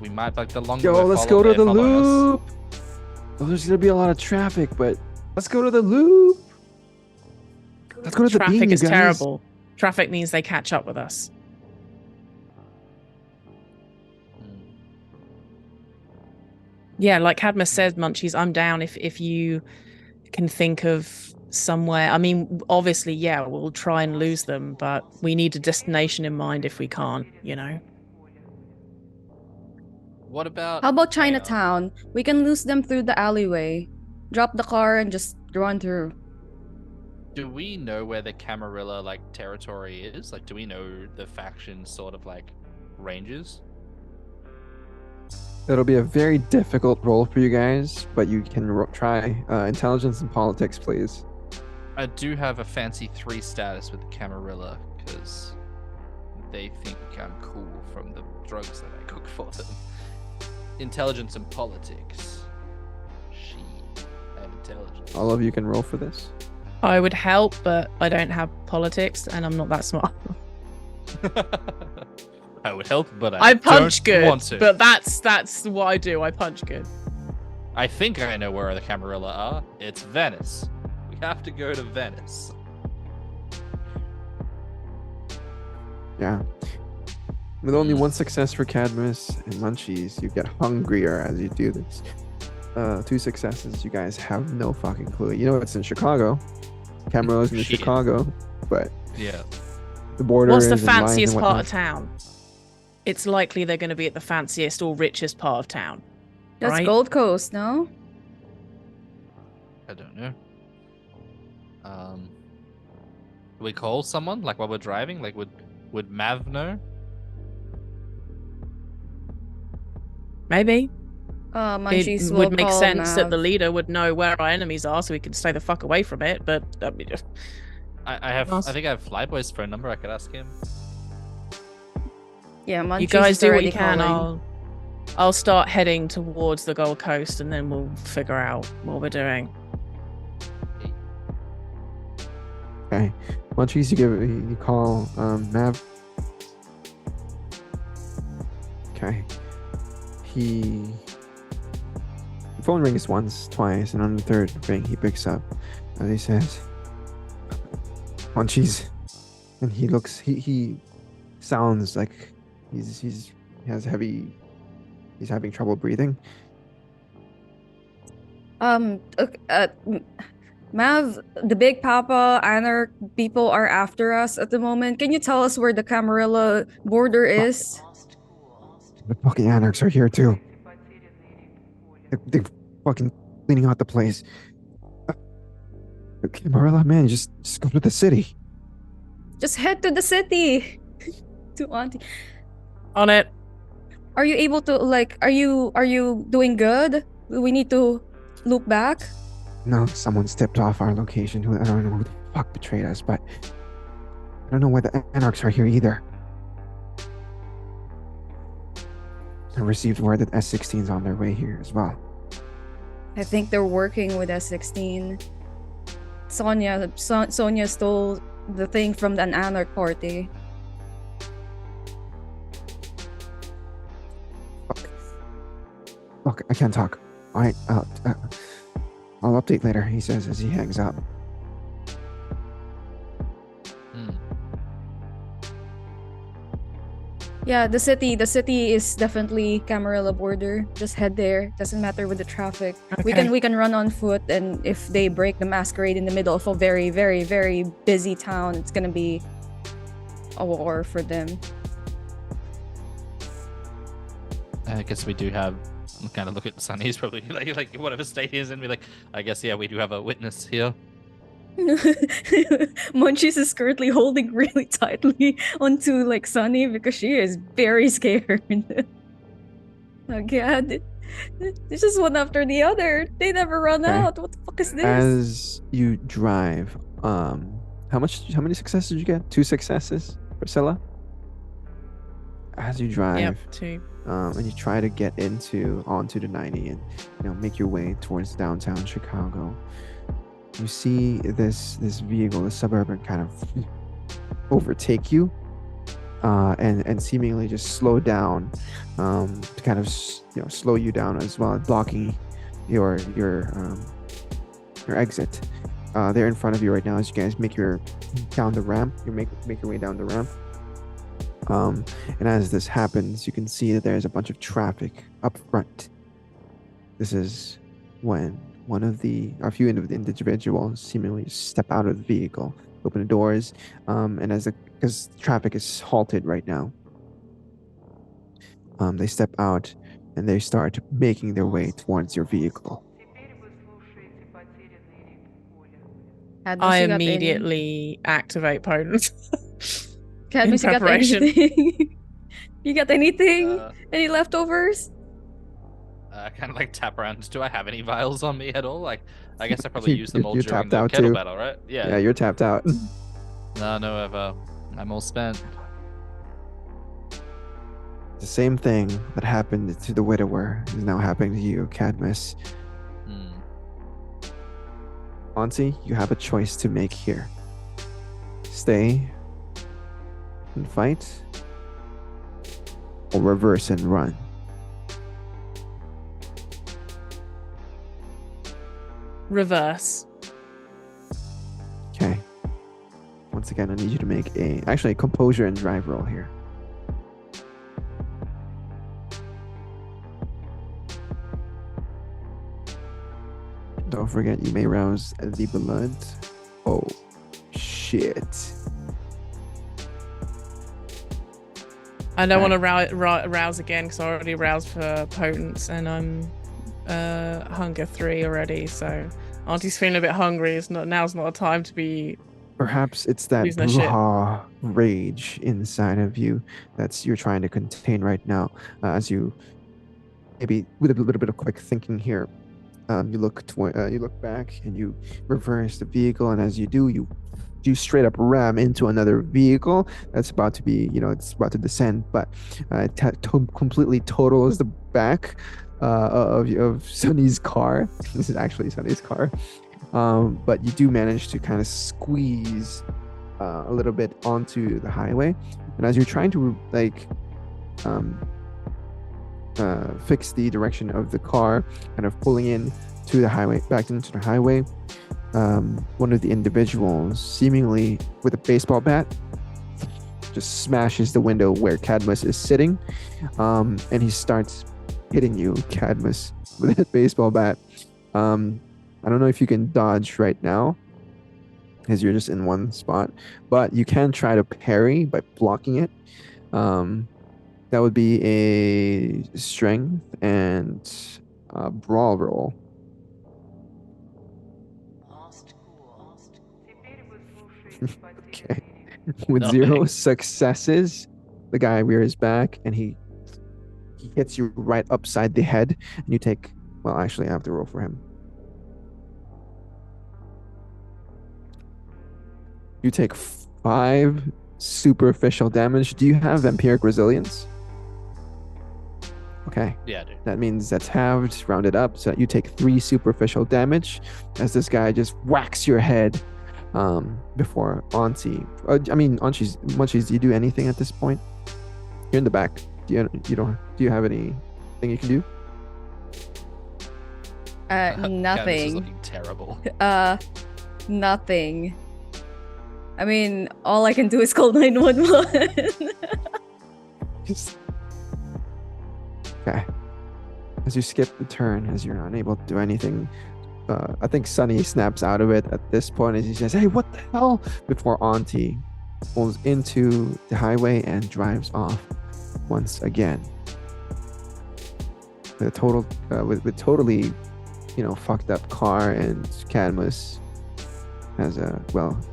We might the longer. Yo, we're let's go followed, to they the follow us. loop. Well, there's gonna be a lot of traffic, but let's go to the loop. Let's go to the Traffic bean, you is guys. terrible. Traffic means they catch up with us. Yeah, like Cadmus said, Munchies, I'm down if you can think of somewhere. I mean, obviously, yeah, we'll try and lose them, but we need a destination in mind if we can't, you know? What about? How about Chinatown? We can lose them through the alleyway. Drop the car and just run through. Do we know where the Camarilla territory is? Do we know the faction sort of ranges? It'll be a very difficult role for you guys, but you can try intelligence and politics, please. I do have a fancy 3 status with the Camarilla because they think I'm cool from the drugs that I cook for them. Intelligence and politics. I have intelligence. All of you can roll for this. I would help, but I don't have politics and I'm not that smart. I would help, but I punch don't good, want to. but that's what I do. I punch good. I think I know where the Camarilla are. It's Venice. We have to go to Venice. Yeah. With only 1 success for Cadmus and Munchies, you get hungrier as you do this. 2 successes, you guys have no fucking clue. You know it's in Chicago. Camara's in Shit. Chicago, but Yeah. the border What's is the in lines fanciest and part whatnot. of town? It's likely they're going to be at the fanciest or richest part of town. That's right? Gold Coast, no? I don't know. Do we call someone like while we're driving? Like, would Mav know? Maybe. Munchies It will would make call sense that the Mav. leader would know where our enemies are, so we can stay the fuck away from it. But I Nice. think I have Flyboy's phone number. I could ask him. Yeah, Munchies you guys is do what already you can. calling. I'll start heading towards the Gold Coast, and then we'll figure out what we're doing. Okay. Munchies, you call Mav. Okay. The phone rings once, twice, and on the third ring he picks up and he says, Munchies. And he sounds like he's having trouble breathing. Mav, the Big Papa, Anarch people are after us at the moment. Can you tell us where the Camarilla border is? The fucking anarchs are here too. They're fucking cleaning out the place. Okay, Marilla, man, just go to the city. Just head to the city. To Auntie. On it. Are you able to are you doing good? We need to loop back? No, someone stepped off our location. I don't know who the fuck betrayed us, but I don't know why the anarchs are here either. I received word that S16's on their way here as well. I think they're working with S16. Sonia stole the thing from an Anarch party. Fuck, I can't talk. Alright, I'll update later, he says as he hangs up. Yeah, the city is definitely Camarilla border. Just head there. Doesn't matter with the traffic. We Okay. can run on foot, and if they break the Masquerade in the middle of a very, very, very busy town, it's gonna be a war for them. I guess we do have kind of look at Sunny's probably like whatever state he is in. Be like, I guess we do have a witness here. Munchies is currently holding really tightly onto Sunny because she is very scared. Oh god. It's just one after the other. They never run Okay. out. What the fuck is this? As you drive, how many successes did you get? 2 successes, Priscilla? As you drive, Yep, 2. and you try to get onto the 90 and make your way towards downtown Chicago, you see this vehicle, this Suburban, kind of overtake you, and seemingly just slow down, to kind of slow you down as well, blocking your exit. They're in front of you right now as you guys make your down the ramp. You make your way down the ramp. And as this happens, you can see that there's a bunch of traffic up front. This is when a few individuals seemingly step out of the vehicle, open the doors, and because traffic is halted right now, they step out and they start making their way towards your vehicle. Cadmus, I you got immediately activate Potent. Cadmus, you got preparation. anything? You got anything? Uh, Any leftovers? kind of tap around. Do I have any vials on me at all? I guess I probably used them all You're during tapped the out kettle too. battle, right? Yeah, you're tapped out. No, I'm all spent. The same thing that happened to the widower is now happening to you, Cadmus. Auntie, you have a choice to make here. Stay and fight, or reverse and run. Reverse. Okay. Once again, I need you to make a composure and drive roll here. Don't forget, you may rouse the blood. Oh, shit. I don't want to rouse again because I already roused for Potence, and I'm hunger 3 already, so Auntie's feeling a bit hungry. Now's not a time to be Perhaps it's that losing her shit. brouhaha rage inside of you you're trying to contain right now. As you maybe with a little bit of quick thinking here, you look back and you reverse the vehicle, and as you do, you straight up ram into another vehicle that's about to be, it's about to descend, but completely totals the back of Sunny's car. This is actually Sunny's car. But you do manage to kind of squeeze a little bit onto the highway, and as you're trying to fix the direction of the car, kind of pulling in to the highway, back into the highway, one of the individuals, seemingly with a baseball bat, just smashes the window where Cadmus is sitting, and he starts hitting you, Cadmus, with that baseball bat. I don't know if you can dodge right now, because you're just in one spot, but you can try to parry by blocking it. That would be a strength and brawl roll. Okay. With 0 successes, the guy rears back and he hits you right upside the head, and you take, well, actually I have to roll for him. You take 5 superficial damage. Do you have vampiric resilience? Okay. Yeah, I do. That means that's halved, rounded up, so you take 3 superficial damage as this guy just whacks your head before Auntie. Munchies, do you do anything at this point? You're in the back. Do you have anything you can do? Nothing. This is looking terrible. Nothing. I mean, all I can do is call 911. Okay. As you skip the turn, as you're unable to do anything, I think Sunny snaps out of it at this point as he says, "Hey, what the hell?" Before Auntie pulls into the highway and drives off once again. With a totally, fucked up car, and Cadmus has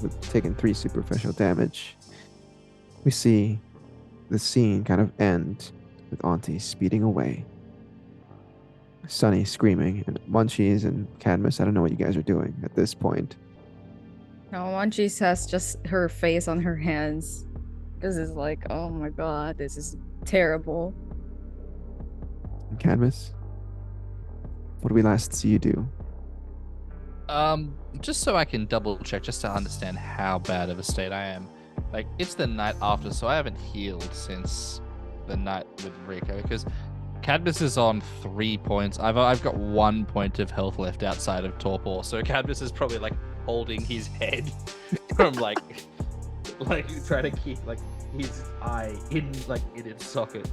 with taking 3 superficial damage. We see the scene kind of end with Auntie speeding away, Sunny screaming, and Munchies and Cadmus, I don't know what you guys are doing at this point. No, Munchies has just her face on her hands. This is like, oh my god, this is terrible. And Cadmus, what did we last see you do? Just so I can double check, just to understand how bad of a state I am. Like, it's the night after, so I haven't healed since the night with Rico, because Cadmus is on 3 points. I've got 1 point of health left outside of torpor, so Cadmus is probably like holding his head from like trying to keep like his eye in its socket,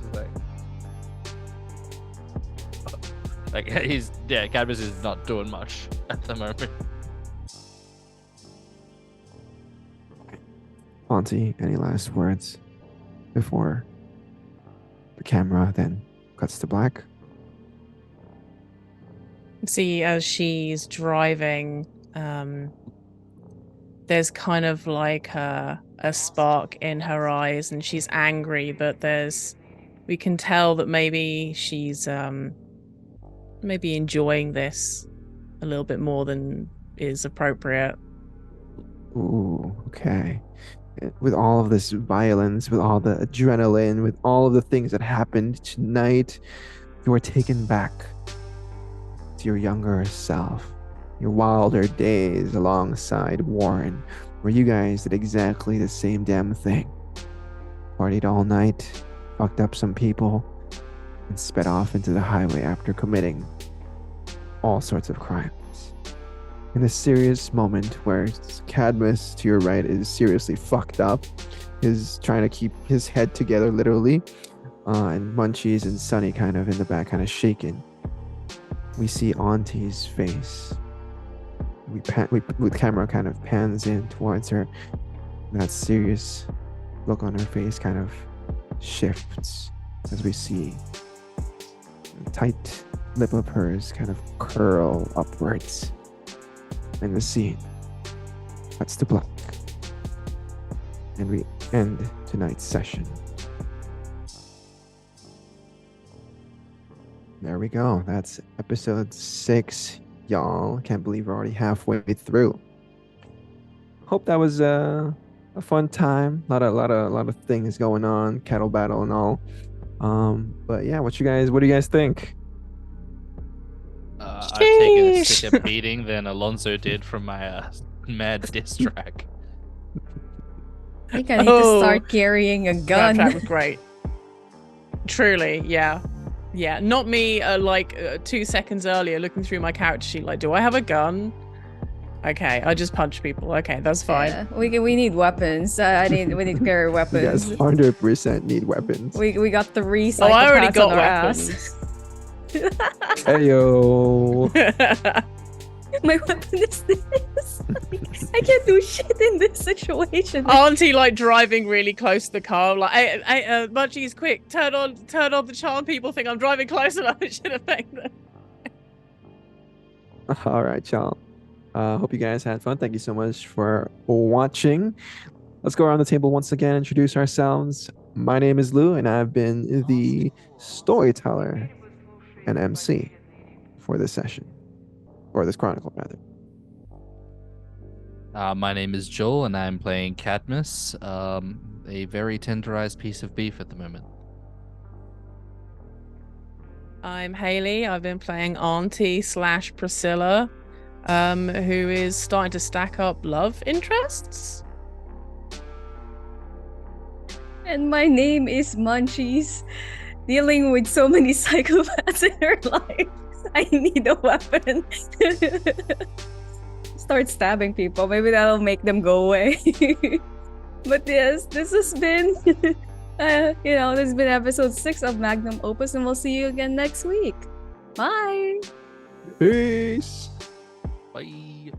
Cadmus is not doing much at the moment. Auntie, any last words before the camera then cuts to black? See, as she's driving, there's kind of like a spark in her eyes, and she's angry, but we can tell that maybe she's maybe enjoying this a little bit more than is appropriate. Ooh, okay. With all of this violence, with all the adrenaline, with all of the things that happened tonight, you are taken back to your younger self, your wilder days alongside Warren, where you guys did exactly the same damn thing. Partied all night, fucked up some people, and sped off into the highway after committing all sorts of crimes. In a serious moment where Cadmus to your right is seriously fucked up, is trying to keep his head together literally, and Munchies and Sunny kind of in the back, kind of shaken. We see Auntie's face. With camera kind of pans in towards her. That serious look on her face kind of shifts as we see tight lip of hers kind of curl upwards. And the scene cuts to black. And we end tonight's session. There we go. That's episode 6, y'all. Can't believe we're already halfway through. Hope that was a fun time. A lot of things going on, Kettle Battle and all. But yeah, what do you guys think? I've taken a Sheesh. sicker beating than Alonso did from my mad diss track. I think I need to start carrying a That gun. track was great. Truly, yeah. Yeah, not me 2 seconds earlier looking through my character sheet like, do I have a gun? Okay, I just punch people. Okay, that's fine. Yeah, we need weapons. We need to carry You weapons. guys 100% need weapons. We got 3 psychopaths Oh, I already got on our weapons. ass. Heyo. My weapon is this. I can't do shit in this situation. Auntie driving really close to the car, like, hey, Munchies, quick, turn on the charm people thing. I'm driving close enough. It should affect them. All right, y'all. Hope you guys had fun. Thank you so much for watching. Let's go around the table once again, introduce ourselves. My name is Lou, and I've been the storyteller and MC for this session, or this chronicle, rather. My name is Joel, and I'm playing Cadmus, a very tenderized piece of beef at the moment. I'm Haley. I've been playing Auntie / Priscilla, who is starting to stack up love interests. And my name is Munchies. Dealing with so many psychopaths in her life, I need a weapon. Start stabbing people. Maybe that'll make them go away. But yes, this has been, this has been episode 6 of Magnum Opus, and we'll see you again next week. Bye. Peace. Bye.